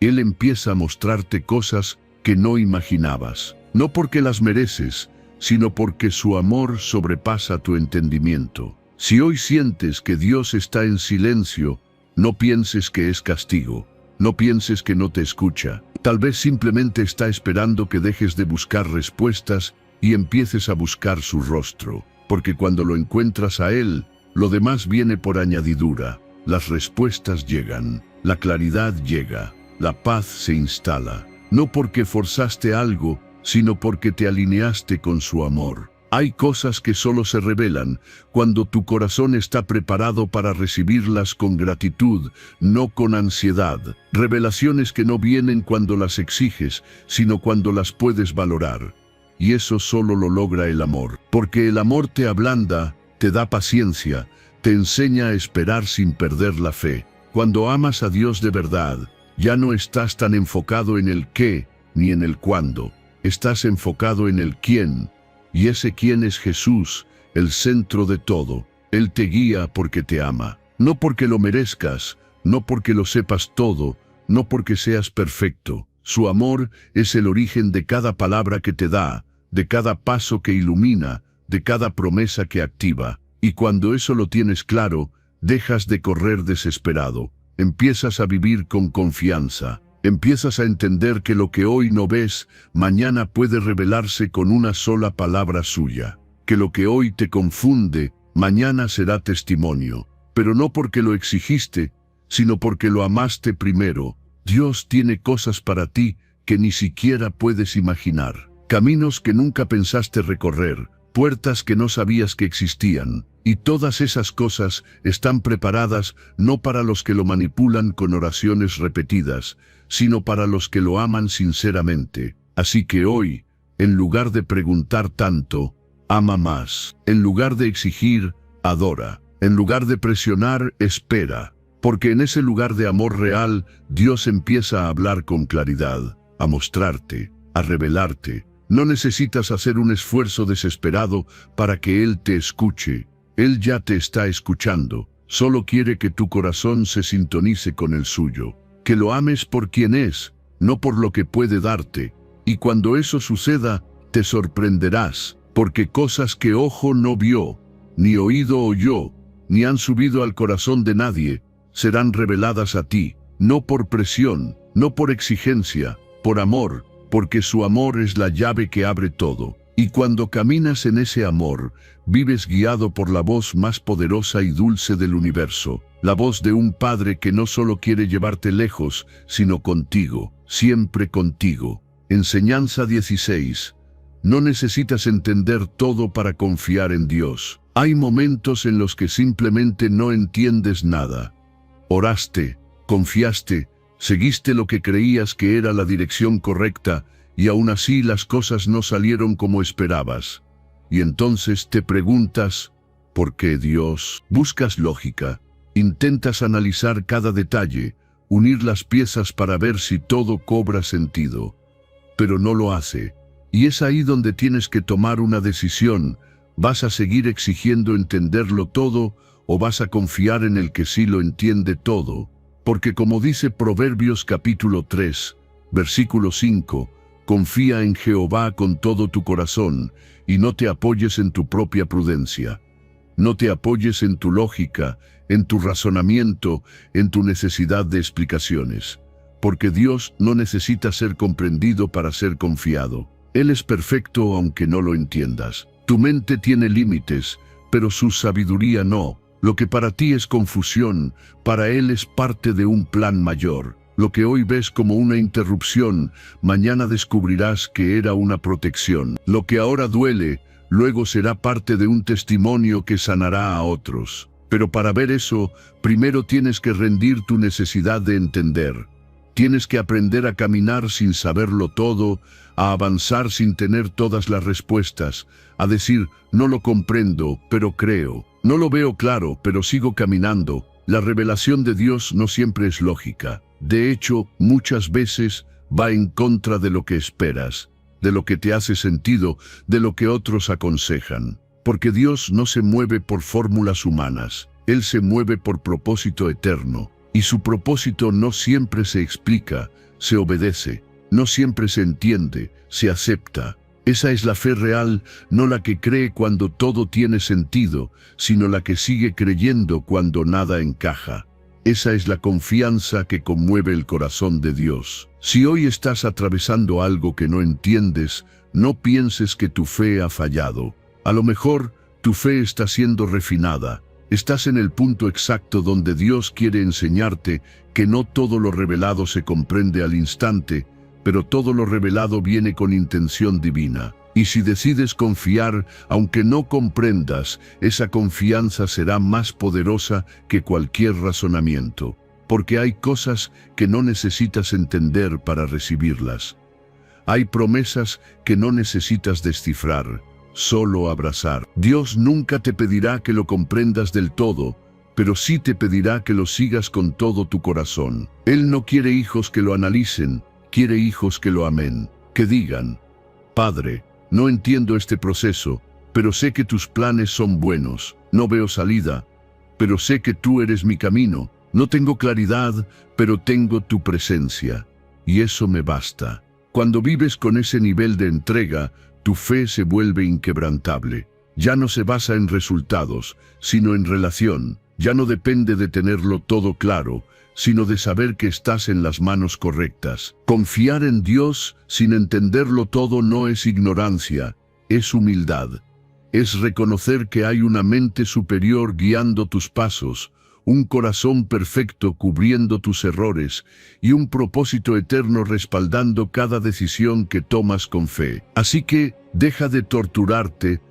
Él empieza a mostrarte cosas que no imaginabas, no porque las mereces, sino porque su amor sobrepasa tu entendimiento. Si hoy sientes que Dios está en silencio, no pienses que es castigo, no pienses que no te escucha. Tal vez simplemente está esperando que dejes de buscar respuestas y empieces a buscar su rostro, porque cuando lo encuentras a Él, lo demás viene por añadidura. Las respuestas llegan, la claridad llega, la paz se instala, no porque forzaste algo, sino porque te alineaste con su amor. Hay cosas que solo se revelan cuando tu corazón está preparado para recibirlas con gratitud, no con ansiedad. Revelaciones que no vienen cuando las exiges, sino cuando las puedes valorar. Y eso solo lo logra el amor, porque el amor te ablanda, te da paciencia, te enseña a esperar sin perder la fe. Cuando amas a Dios de verdad, ya no estás tan enfocado en el qué ni en el cuándo. Estás enfocado en el quién, y ese quién es Jesús, el centro de todo. Él te guía porque te ama, no porque lo merezcas, no porque lo sepas todo, no porque seas perfecto. Su amor es el origen de cada palabra que te da, de cada paso que ilumina, de cada promesa que activa. Y cuando eso lo tienes claro, dejas de correr desesperado, empiezas a vivir con confianza. Empiezas a entender que lo que hoy no ves, mañana puede revelarse con una sola palabra suya. Que lo que hoy te confunde, mañana será testimonio. Pero no porque lo exigiste, sino porque lo amaste primero. Dios tiene cosas para ti que ni siquiera puedes imaginar. Caminos que nunca pensaste recorrer, puertas que no sabías que existían. Y todas esas cosas están preparadas no para los que lo manipulan con oraciones repetidas, sino para los que lo aman sinceramente. Así que hoy, en lugar de preguntar tanto, ama más. En lugar de exigir, adora. En lugar de presionar, espera. Porque en ese lugar de amor real, Dios empieza a hablar con claridad, a mostrarte, a revelarte. No necesitas hacer un esfuerzo desesperado para que Él te escuche. Él ya te está escuchando. Solo quiere que tu corazón se sintonice con el suyo. Que lo ames por quien es, no por lo que puede darte. Y cuando eso suceda, te sorprenderás, porque cosas que ojo no vio, ni oído oyó, ni han subido al corazón de nadie, serán reveladas a ti, no por presión, no por exigencia, por amor, porque su amor es la llave que abre todo. Y cuando caminas en ese amor, vives guiado por la voz más poderosa y dulce del universo, la voz de un Padre que no solo quiere llevarte lejos, sino contigo, siempre contigo. Enseñanza 16. No necesitas entender todo para confiar en Dios. Hay momentos en los que simplemente no entiendes nada. Oraste, confiaste, seguiste lo que creías que era la dirección correcta, y aún así las cosas no salieron como esperabas. Y entonces te preguntas, ¿por qué Dios? Buscas lógica, intentas analizar cada detalle, unir las piezas para ver si todo cobra sentido. Pero no lo hace. Y es ahí donde tienes que tomar una decisión. ¿Vas a seguir exigiendo entenderlo todo o vas a confiar en el que sí lo entiende todo? Porque como dice Proverbios capítulo 3, Versículo 5. Confía en Jehová con todo tu corazón y no te apoyes en tu propia prudencia. No te apoyes en tu lógica, en tu razonamiento, en tu necesidad de explicaciones. Porque Dios no necesita ser comprendido para ser confiado. Él es perfecto aunque no lo entiendas. Tu mente tiene límites, pero su sabiduría no. Lo que para ti es confusión, para Él es parte de un plan mayor. Lo que hoy ves como una interrupción, mañana descubrirás que era una protección. Lo que ahora duele, luego será parte de un testimonio que sanará a otros. Pero para ver eso, primero tienes que rendir tu necesidad de entender. Tienes que aprender a caminar sin saberlo todo, a avanzar sin tener todas las respuestas, a decir, no lo comprendo, pero creo. No lo veo claro, pero sigo caminando. La revelación de Dios no siempre es lógica. De hecho, muchas veces va en contra de lo que esperas, de lo que te hace sentido, de lo que otros aconsejan. Porque Dios no se mueve por fórmulas humanas. Él se mueve por propósito eterno. Y su propósito no siempre se explica, se obedece, no siempre se entiende, se acepta. Esa es la fe real, no la que cree cuando todo tiene sentido, sino la que sigue creyendo cuando nada encaja. Esa es la confianza que conmueve el corazón de Dios. Si hoy estás atravesando algo que no entiendes, no pienses que tu fe ha fallado. A lo mejor, tu fe está siendo refinada. Estás en el punto exacto donde Dios quiere enseñarte que no todo lo revelado se comprende al instante, pero todo lo revelado viene con intención divina. Y si decides confiar, aunque no comprendas, esa confianza será más poderosa que cualquier razonamiento, porque hay cosas que no necesitas entender para recibirlas. Hay promesas que no necesitas descifrar, solo abrazar. Dios nunca te pedirá que lo comprendas del todo, pero sí te pedirá que lo sigas con todo tu corazón. Él no quiere hijos que lo analicen, quiere hijos que lo amen, que digan, Padre, no entiendo este proceso, pero sé que tus planes son buenos. No veo salida, pero sé que tú eres mi camino. No tengo claridad, pero tengo tu presencia, y eso me basta. Cuando vives con ese nivel de entrega, tu fe se vuelve inquebrantable. Ya no se basa en resultados, sino en relación. Ya no depende de tenerlo todo claro, sino de saber que estás en las manos correctas. Confiar en Dios sin entenderlo todo no es ignorancia, es humildad. Es reconocer que hay una mente superior guiando tus pasos, un corazón perfecto cubriendo tus errores y un propósito eterno respaldando cada decisión que tomas con fe. Así que deja de torturarte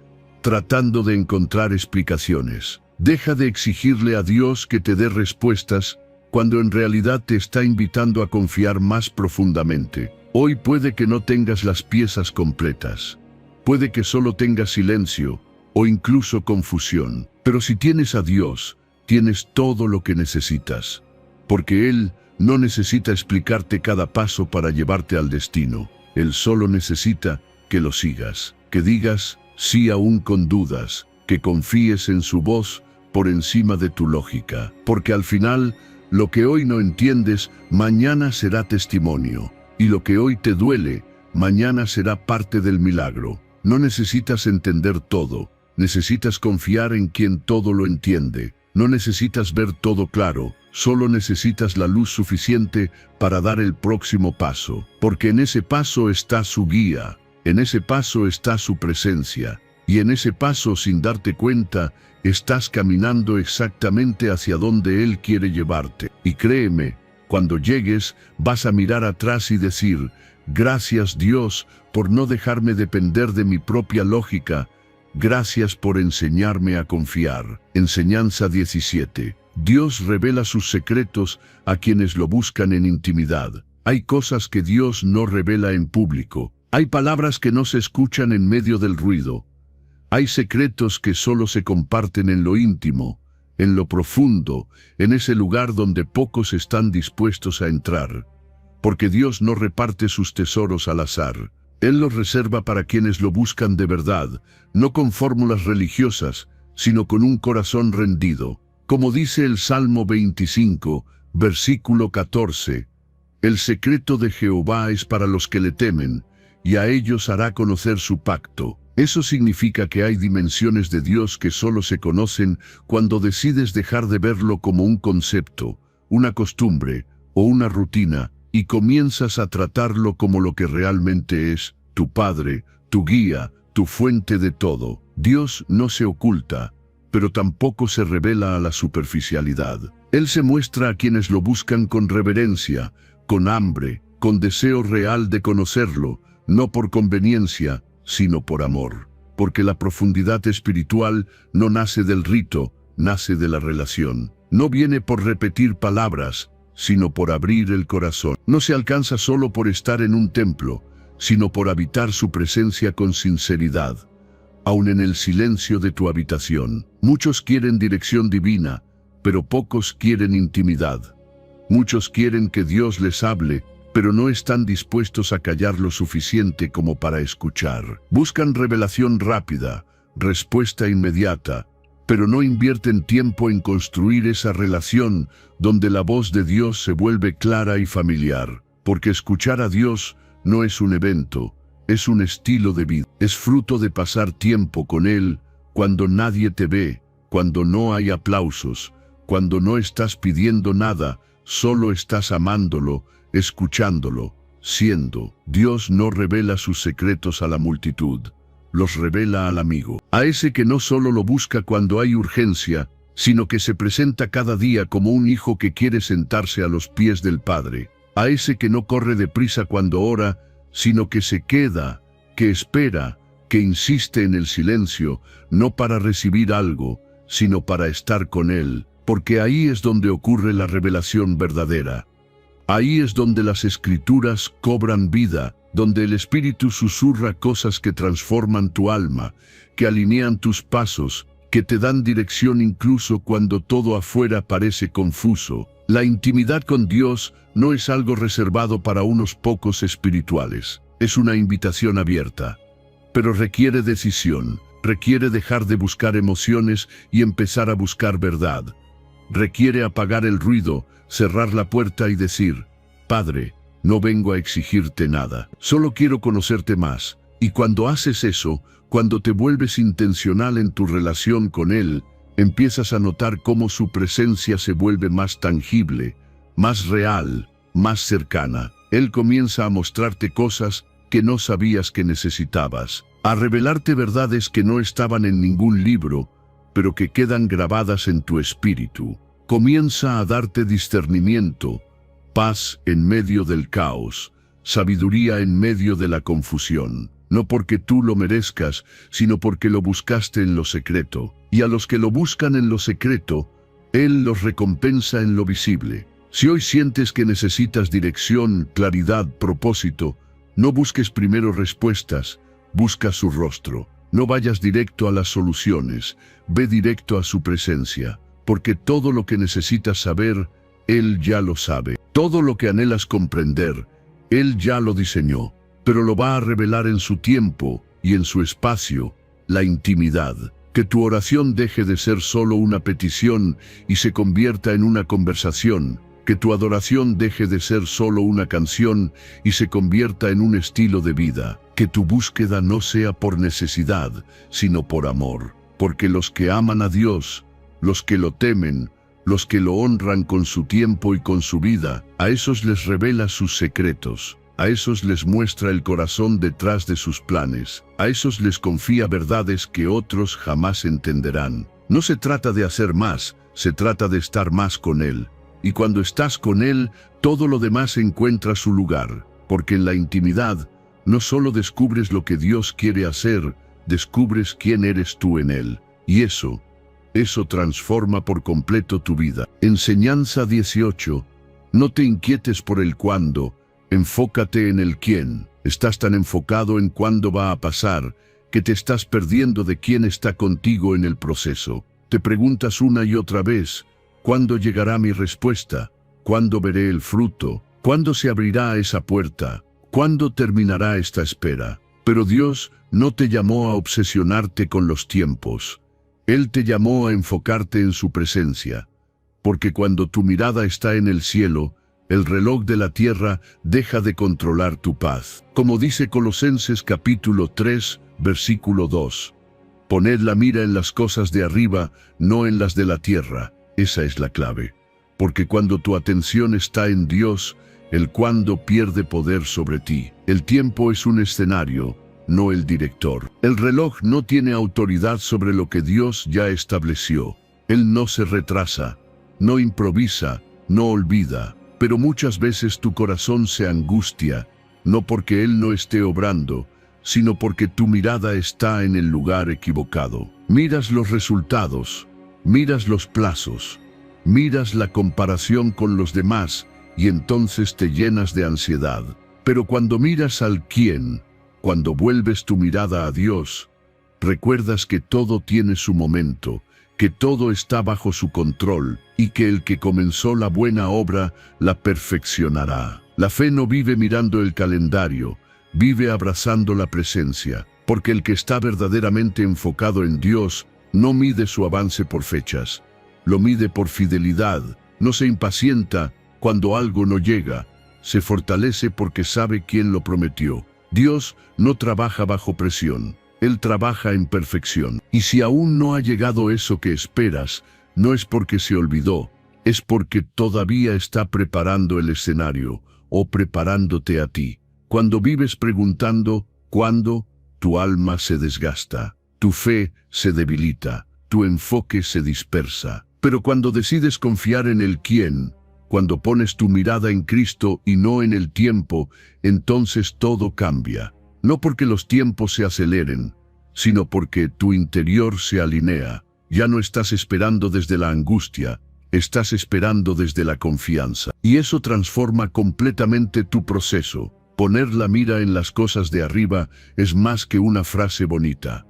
tratando de encontrar explicaciones. Deja de exigirle a Dios que te dé respuestas cuando en realidad te está invitando a confiar más profundamente. Hoy puede que no tengas las piezas completas. Puede que solo tengas silencio o incluso confusión. Pero si tienes a Dios, tienes todo lo que necesitas. Porque Él no necesita explicarte cada paso para llevarte al destino. Él solo necesita que lo sigas, que digas sí aún con dudas, que confíes en su voz por encima de tu lógica. Porque al final, lo que hoy no entiendes, mañana será testimonio. Y lo que hoy te duele, mañana será parte del milagro. No necesitas entender todo. Necesitas confiar en quien todo lo entiende. No necesitas ver todo claro. Solo necesitas la luz suficiente para dar el próximo paso. Porque en ese paso está su guía. En ese paso está su presencia. Y en ese paso, sin darte cuenta, estás caminando exactamente hacia donde Él quiere llevarte. Y créeme, cuando llegues, vas a mirar atrás y decir, gracias Dios por no dejarme depender de mi propia lógica. Gracias por enseñarme a confiar. Enseñanza 17. Dios revela sus secretos a quienes lo buscan en intimidad. Hay cosas que Dios no revela en público. Hay palabras que no se escuchan en medio del ruido. Hay secretos que solo se comparten en lo íntimo, en lo profundo, en ese lugar donde pocos están dispuestos a entrar. Porque Dios no reparte sus tesoros al azar. Él los reserva para quienes lo buscan de verdad, no con fórmulas religiosas, sino con un corazón rendido. Como dice el Salmo 25, versículo 14, El secreto de Jehová es para los que le temen, y a ellos hará conocer su pacto. Eso significa que hay dimensiones de Dios que solo se conocen cuando decides dejar de verlo como un concepto, una costumbre o una rutina, y comienzas a tratarlo como lo que realmente es, tu Padre, tu guía, tu fuente de todo. Dios no se oculta, pero tampoco se revela a la superficialidad. Él se muestra a quienes lo buscan con reverencia, con hambre, con deseo real de conocerlo, no por conveniencia, sino por amor. Porque la profundidad espiritual no nace del rito, nace de la relación. No viene por repetir palabras, sino por abrir el corazón. No se alcanza solo por estar en un templo, sino por habitar su presencia con sinceridad, aun en el silencio de tu habitación. Muchos quieren dirección divina, pero pocos quieren intimidad. Muchos quieren que Dios les hable, pero no están dispuestos a callar lo suficiente como para escuchar. Buscan revelación rápida, respuesta inmediata, pero no invierten tiempo en construir esa relación donde la voz de Dios se vuelve clara y familiar. Porque escuchar a Dios no es un evento, es un estilo de vida. Es fruto de pasar tiempo con Él cuando nadie te ve, cuando no hay aplausos, cuando no estás pidiendo nada, solo estás amándolo, escuchándolo, siendo. Dios no revela sus secretos a la multitud, los revela al amigo. A ese que no solo lo busca cuando hay urgencia, sino que se presenta cada día como un hijo que quiere sentarse a los pies del Padre. A ese que no corre deprisa cuando ora, sino que se queda, que espera, que insiste en el silencio, no para recibir algo, sino para estar con Él, porque ahí es donde ocurre la revelación verdadera. Ahí es donde las Escrituras cobran vida, donde el Espíritu susurra cosas que transforman tu alma, que alinean tus pasos, que te dan dirección incluso cuando todo afuera parece confuso. La intimidad con Dios no es algo reservado para unos pocos espirituales. Es una invitación abierta, pero requiere decisión, requiere dejar de buscar emociones y empezar a buscar verdad. Requiere apagar el ruido, cerrar la puerta y decir: Padre, no vengo a exigirte nada, solo quiero conocerte más. Y cuando haces eso, cuando te vuelves intencional en tu relación con Él, empiezas a notar cómo su presencia se vuelve más tangible, más real, más cercana. Él comienza a mostrarte cosas que no sabías que necesitabas, a revelarte verdades que no estaban en ningún libro, pero que quedan grabadas en tu espíritu. Comienza a darte discernimiento, paz en medio del caos, sabiduría en medio de la confusión. No porque tú lo merezcas, sino porque lo buscaste en lo secreto. Y a los que lo buscan en lo secreto, Él los recompensa en lo visible. Si hoy sientes que necesitas dirección, claridad, propósito, no busques primero respuestas, busca su rostro. No vayas directo a las soluciones, ve directo a su presencia, porque todo lo que necesitas saber, Él ya lo sabe. Todo lo que anhelas comprender, Él ya lo diseñó, pero lo va a revelar en su tiempo y en su espacio, la intimidad. Que tu oración deje de ser solo una petición y se convierta en una conversación. Que tu adoración deje de ser solo una canción y se convierta en un estilo de vida. Que tu búsqueda no sea por necesidad, sino por amor. Porque los que aman a Dios, los que lo temen, los que lo honran con su tiempo y con su vida, a esos les revela sus secretos. A esos les muestra el corazón detrás de sus planes. A esos les confía verdades que otros jamás entenderán. No se trata de hacer más, se trata de estar más con Él. Y cuando estás con Él, todo lo demás encuentra su lugar. Porque en la intimidad, no solo descubres lo que Dios quiere hacer, descubres quién eres tú en Él. Y eso transforma por completo tu vida. Enseñanza 18. No te inquietes por el cuándo, enfócate en el quién. Estás tan enfocado en cuándo va a pasar, que te estás perdiendo de quién está contigo en el proceso. Te preguntas una y otra vez: ¿cuándo llegará mi respuesta? ¿Cuándo veré el fruto? ¿Cuándo se abrirá esa puerta? ¿Cuándo terminará esta espera? Pero Dios no te llamó a obsesionarte con los tiempos. Él te llamó a enfocarte en su presencia. Porque cuando tu mirada está en el cielo, El reloj de la tierra deja de controlar tu paz. Como dice Colosenses capítulo 3, versículo 2. Poned la mira en las cosas de arriba, no en las de la tierra. Esa es la clave. Porque cuando tu atención está en Dios, el cuándo pierde poder sobre ti. El tiempo es un escenario, no el director. El reloj no tiene autoridad sobre lo que Dios ya estableció. Él no se retrasa, no improvisa, no olvida. Pero muchas veces tu corazón se angustia, no porque Él no esté obrando, sino porque tu mirada está en el lugar equivocado. Miras los resultados, miras los plazos, miras la comparación con los demás y entonces te llenas de ansiedad. Pero cuando miras al quién, cuando vuelves tu mirada a Dios, recuerdas que todo tiene su momento, que todo está bajo su control y que el que comenzó la buena obra la perfeccionará. La fe no vive mirando el calendario, vive abrazando la presencia, porque el que está verdaderamente enfocado en Dios no mide su avance por fechas, lo mide por fidelidad, no se impacienta cuando algo no llega, se fortalece porque sabe quién lo prometió. Dios no trabaja bajo presión, Él trabaja en perfección. Y si aún no ha llegado eso que esperas, no es porque se olvidó, es porque todavía está preparando el escenario o preparándote a ti. Cuando vives preguntando ¿cuándo?, tu alma se desgasta, tu fe se debilita, tu enfoque se dispersa. Pero cuando decides confiar en el quién, cuando pones tu mirada en Cristo y no en el tiempo, entonces todo cambia. No porque los tiempos se aceleren, sino porque tu interior se alinea. Ya no estás esperando desde la angustia, estás esperando desde la confianza. Y eso transforma completamente tu proceso. Poner la mira en las cosas de arriba es más que una frase bonita.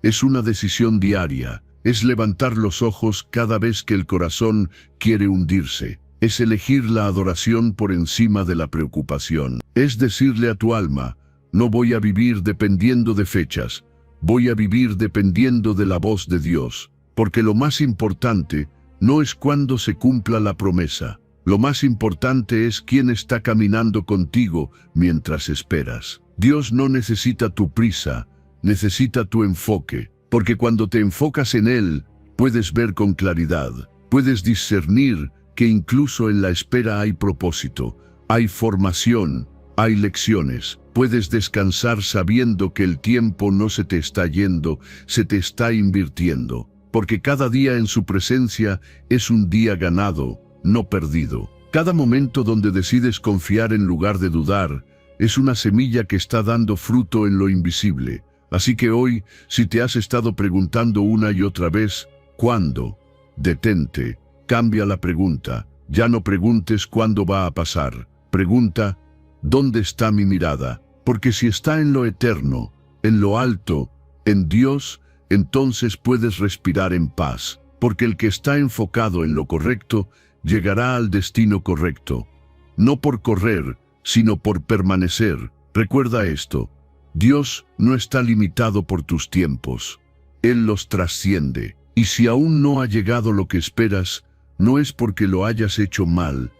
Es una decisión diaria, es levantar los ojos cada vez que el corazón quiere hundirse. Es elegir la adoración por encima de la preocupación. Es decirle a tu alma, no voy a vivir dependiendo de fechas, voy a vivir dependiendo de la voz de Dios. Porque lo más importante no es cuándo se cumpla la promesa. Lo más importante es quién está caminando contigo mientras esperas. Dios no necesita tu prisa, necesita tu enfoque. Porque cuando te enfocas en Él, puedes ver con claridad, puedes discernir que incluso en la espera hay propósito, hay formación, hay lecciones. Puedes descansar sabiendo que el tiempo no se te está yendo, se te está invirtiendo. Porque cada día en su presencia es un día ganado, no perdido. Cada momento donde decides confiar en lugar de dudar, es una semilla que está dando fruto en lo invisible. Así que hoy, si te has estado preguntando una y otra vez, ¿cuándo?, detente. Cambia la pregunta. Ya no preguntes cuándo va a pasar. Pregunta, ¿dónde está mi mirada? Porque si está en lo eterno, en lo alto, en Dios, entonces puedes respirar en paz. Porque el que está enfocado en lo correcto, llegará al destino correcto. No por correr, sino por permanecer. Recuerda esto. Dios no está limitado por tus tiempos. Él los trasciende. Y si aún no ha llegado lo que esperas, no es porque lo hayas hecho mal,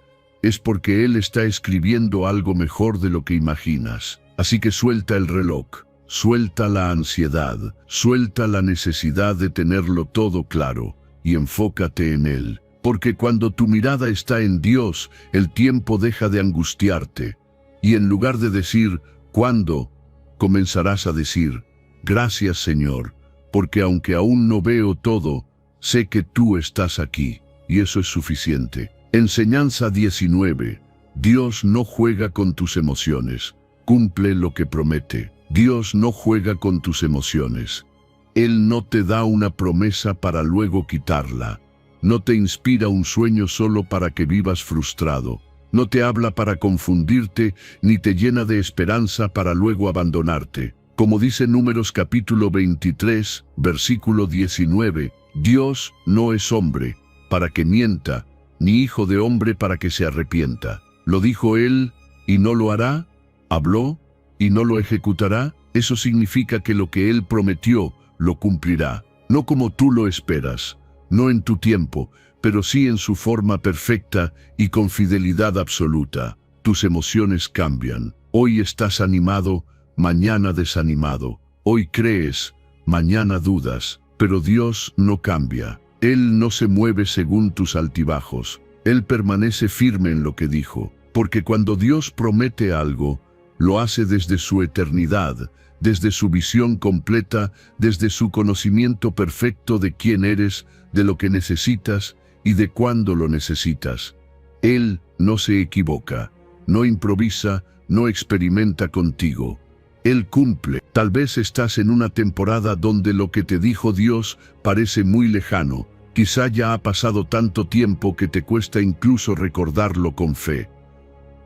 es porque Él está escribiendo algo mejor de lo que imaginas. Así que suelta el reloj, suelta la ansiedad, suelta la necesidad de tenerlo todo claro y enfócate en Él. Porque cuando tu mirada está en Dios, el tiempo deja de angustiarte. Y en lugar de decir, ¿cuándo?, comenzarás a decir, gracias Señor, porque aunque aún no veo todo, sé que tú estás aquí. Y eso es suficiente. Enseñanza 19. Dios no juega con tus emociones. Cumple lo que promete. Dios no juega con tus emociones. Él no te da una promesa para luego quitarla. No te inspira un sueño solo para que vivas frustrado. No te habla para confundirte, ni te llena de esperanza para luego abandonarte. Como dice Números capítulo 23, versículo 19, Dios no es hombre para que mienta, ni hijo de hombre para que se arrepienta. ¿Lo dijo Él y no lo hará? ¿Habló y no lo ejecutará? Eso significa que lo que Él prometió lo cumplirá. No como tú lo esperas, no en tu tiempo, pero sí en su forma perfecta y con fidelidad absoluta. Tus emociones cambian. Hoy estás animado, mañana desanimado. Hoy crees, mañana dudas. Pero Dios no cambia. Él no se mueve según tus altibajos. Él permanece firme en lo que dijo. Porque cuando Dios promete algo, lo hace desde su eternidad, desde su visión completa, desde su conocimiento perfecto de quién eres, de lo que necesitas y de cuándo lo necesitas. Él no se equivoca, no improvisa, no experimenta contigo. Él cumple. Tal vez estás en una temporada donde lo que te dijo Dios parece muy lejano. Quizá ya ha pasado tanto tiempo que te cuesta incluso recordarlo con fe.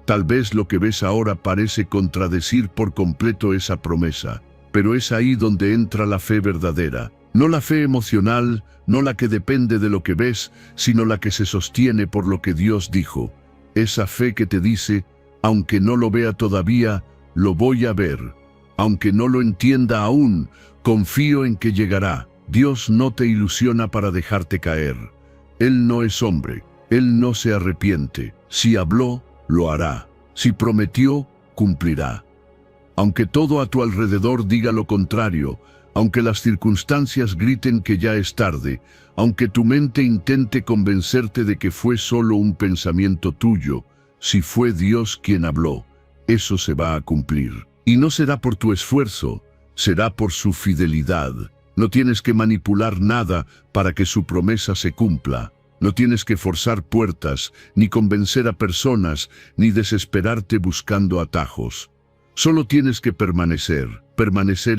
Tal vez lo que ves ahora parece contradecir por completo esa promesa, pero es ahí donde entra la fe verdadera. No la fe emocional, no la que depende de lo que ves, sino la que se sostiene por lo que Dios dijo. Esa fe que te dice, aunque no lo vea todavía, lo voy a ver. Aunque no lo entienda aún, confío en que llegará. Dios no te ilusiona para dejarte caer. Él no es hombre, Él no se arrepiente. Si habló, lo hará. Si prometió, cumplirá. Aunque todo a tu alrededor diga lo contrario, aunque las circunstancias griten que ya es tarde, aunque tu mente intente convencerte de que fue solo un pensamiento tuyo, si fue Dios quien habló, eso se va a cumplir. Y no será por tu esfuerzo, será por su fidelidad. No tienes que manipular nada para que su promesa se cumpla. No tienes que forzar puertas, ni convencer a personas, ni desesperarte buscando atajos. Solo tienes que permanecer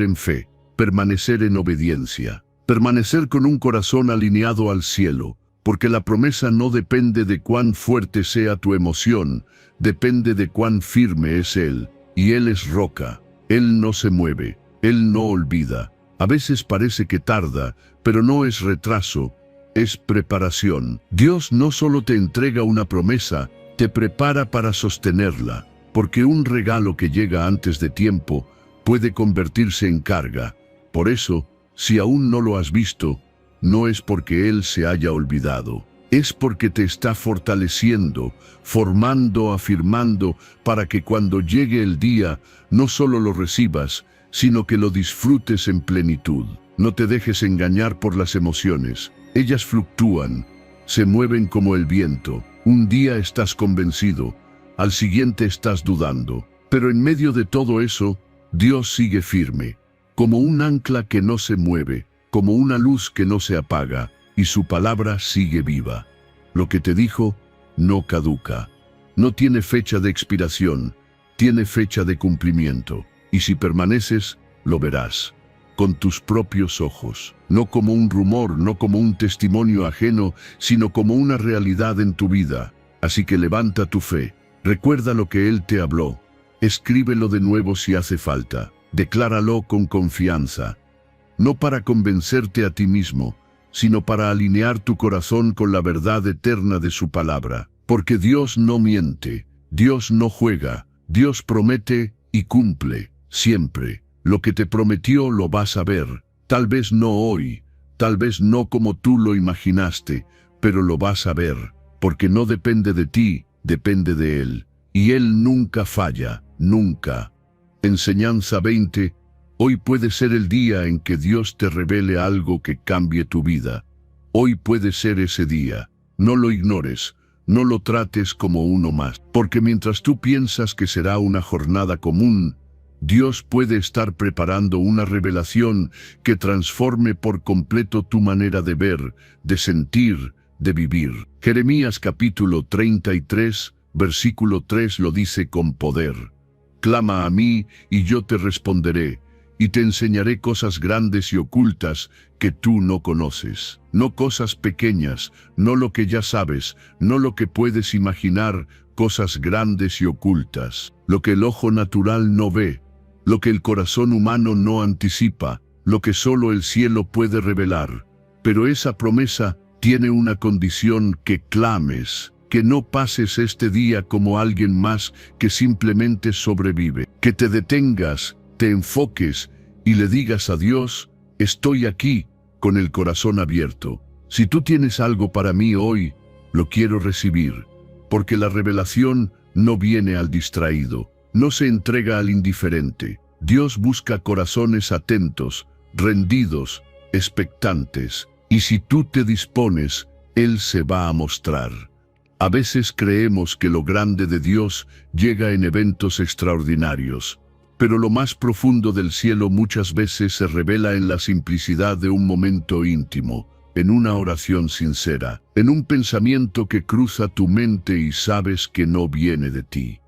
en fe, permanecer en obediencia, permanecer con un corazón alineado al cielo, porque la promesa no depende de cuán fuerte sea tu emoción, depende de cuán firme es Él, y Él es roca. Él no se mueve, Él no olvida. A veces parece que tarda, pero no es retraso, es preparación. Dios no solo te entrega una promesa, te prepara para sostenerla, porque un regalo que llega antes de tiempo puede convertirse en carga. Por eso, si aún no lo has visto, no es porque Él se haya olvidado. Es porque te está fortaleciendo, formando, afirmando, para que cuando llegue el día, no solo lo recibas, sino que lo disfrutes en plenitud. No te dejes engañar por las emociones. Ellas fluctúan, se mueven como el viento. Un día estás convencido, al siguiente estás dudando. Pero en medio de todo eso, Dios sigue firme, como un ancla que no se mueve, como una luz que no se apaga, y su palabra sigue viva. Lo que te dijo no caduca. No tiene fecha de expiración, tiene fecha de cumplimiento. Y si permaneces, lo verás, con tus propios ojos. No como un rumor, no como un testimonio ajeno, sino como una realidad en tu vida. Así que levanta tu fe, recuerda lo que Él te habló. Escríbelo de nuevo si hace falta. Decláralo con confianza. No para convencerte a ti mismo, sino para alinear tu corazón con la verdad eterna de su palabra. Porque Dios no miente, Dios no juega, Dios promete y cumple, siempre. Lo que te prometió lo vas a ver, tal vez no hoy, tal vez no como tú lo imaginaste, pero lo vas a ver, porque no depende de ti, depende de Él. Y Él nunca falla, nunca. Enseñanza 20. Hoy puede ser el día en que Dios te revele algo que cambie tu vida. Hoy puede ser ese día. No lo ignores, no lo trates como uno más. Porque mientras tú piensas que será una jornada común, Dios puede estar preparando una revelación que transforme por completo tu manera de ver, de sentir, de vivir. Jeremías capítulo 33, versículo 3 lo dice con poder. Clama a mí y yo te responderé, y te enseñaré cosas grandes y ocultas que tú no conoces. No cosas pequeñas, no lo que ya sabes, no lo que puedes imaginar, cosas grandes y ocultas. Lo que el ojo natural no ve, lo que el corazón humano no anticipa, lo que solo el cielo puede revelar. Pero esa promesa tiene una condición: que clames, que no pases este día como alguien más que simplemente sobrevive, que te detengas, te enfoques y le digas a Dios: estoy aquí, con el corazón abierto. Si tú tienes algo para mí hoy, lo quiero recibir, porque la revelación no viene al distraído, no se entrega al indiferente. Dios busca corazones atentos, rendidos, expectantes, y si tú te dispones, Él se va a mostrar. A veces creemos que lo grande de Dios llega en eventos extraordinarios, pero lo más profundo del cielo muchas veces se revela en la simplicidad de un momento íntimo, en una oración sincera, en un pensamiento que cruza tu mente y sabes que no viene de ti,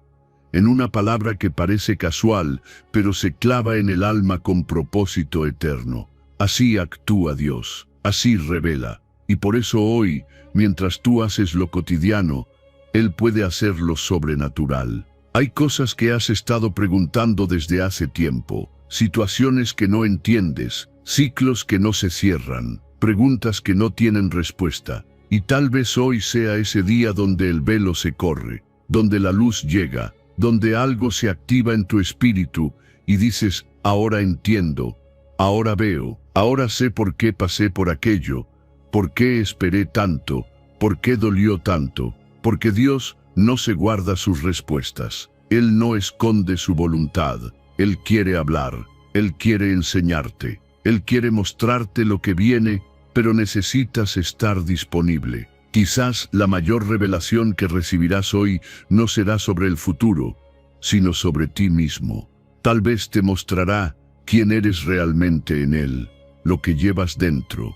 en una palabra que parece casual, pero se clava en el alma con propósito eterno. Así actúa Dios, así revela, y por eso hoy, mientras tú haces lo cotidiano, Él puede hacer lo sobrenatural. Hay cosas que has estado preguntando desde hace tiempo, situaciones que no entiendes, ciclos que no se cierran, preguntas que no tienen respuesta, y tal vez hoy sea ese día donde el velo se corre, donde la luz llega, donde algo se activa en tu espíritu y dices, ahora entiendo, ahora veo, ahora sé por qué pasé por aquello, por qué esperé tanto, por qué dolió tanto, porque Dios no se guarda sus respuestas. Él no esconde su voluntad. Él quiere hablar. Él quiere enseñarte. Él quiere mostrarte lo que viene, pero necesitas estar disponible. Quizás la mayor revelación que recibirás hoy no será sobre el futuro, sino sobre ti mismo. Tal vez te mostrará quién eres realmente en Él, lo que llevas dentro,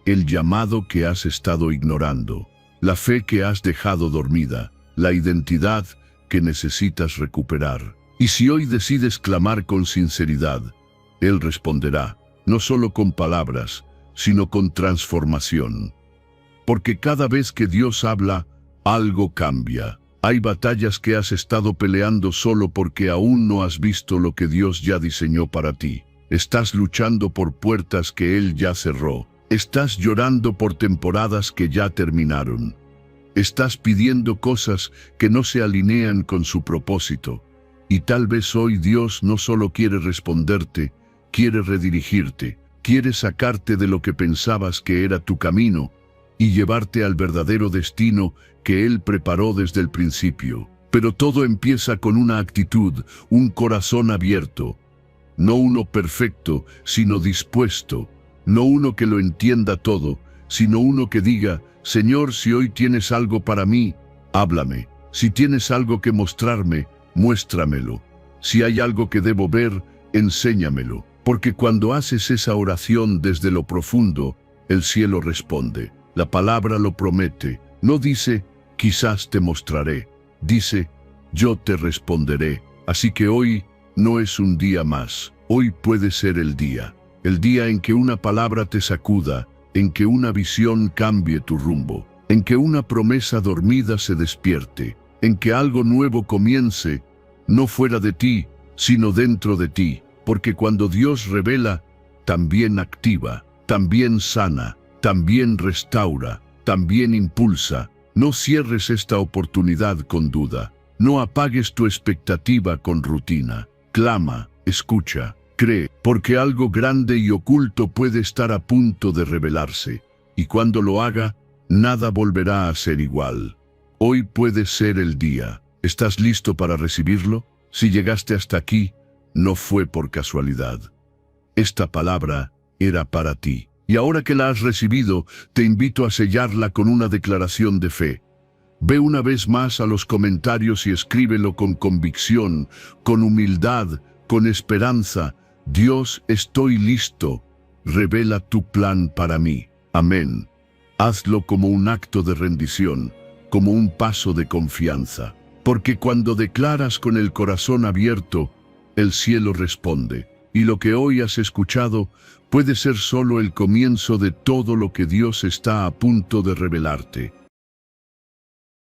el llamado que has estado ignorando, la fe que has dejado dormida, la identidad que necesitas recuperar. Y si hoy decides clamar con sinceridad, Él responderá, no solo con palabras, sino con transformación. Porque cada vez que Dios habla, algo cambia. Hay batallas que has estado peleando solo porque aún no has visto lo que Dios ya diseñó para ti. Estás luchando por puertas que Él ya cerró. Estás llorando por temporadas que ya terminaron. Estás pidiendo cosas que no se alinean con su propósito. Y tal vez hoy Dios no solo quiere responderte, quiere redirigirte, quiere sacarte de lo que pensabas que era tu camino y llevarte al verdadero destino que Él preparó desde el principio. Pero todo empieza con una actitud, un corazón abierto. No uno perfecto, sino dispuesto. No uno que lo entienda todo, sino uno que diga, Señor, si hoy tienes algo para mí, háblame. Si tienes algo que mostrarme, muéstramelo. Si hay algo que debo ver, enséñamelo. Porque cuando haces esa oración desde lo profundo, el cielo responde. La palabra lo promete. No dice, quizás te mostraré. Dice, yo te responderé. Así que hoy no es un día más. Hoy puede ser el día. El día en que una palabra te sacuda, en que una visión cambie tu rumbo, en que una promesa dormida se despierte, en que algo nuevo comience, no fuera de ti, sino dentro de ti. Porque cuando Dios revela, también activa, también sana, también restaura, también impulsa. No cierres esta oportunidad con duda. No apagues tu expectativa con rutina. Clama, escucha, cree, porque algo grande y oculto puede estar a punto de revelarse. Y cuando lo haga, nada volverá a ser igual. Hoy puede ser el día. ¿Estás listo para recibirlo? Si llegaste hasta aquí, no fue por casualidad. Esta palabra era para ti. Y ahora que la has recibido, te invito a sellarla con una declaración de fe. Ve una vez más a los comentarios y escríbelo con convicción, con humildad, con esperanza. Dios, estoy listo. Revela tu plan para mí. Amén. Hazlo como un acto de rendición, como un paso de confianza. Porque cuando declaras con el corazón abierto, el cielo responde. Y lo que hoy has escuchado puede ser solo el comienzo de todo lo que Dios está a punto de revelarte.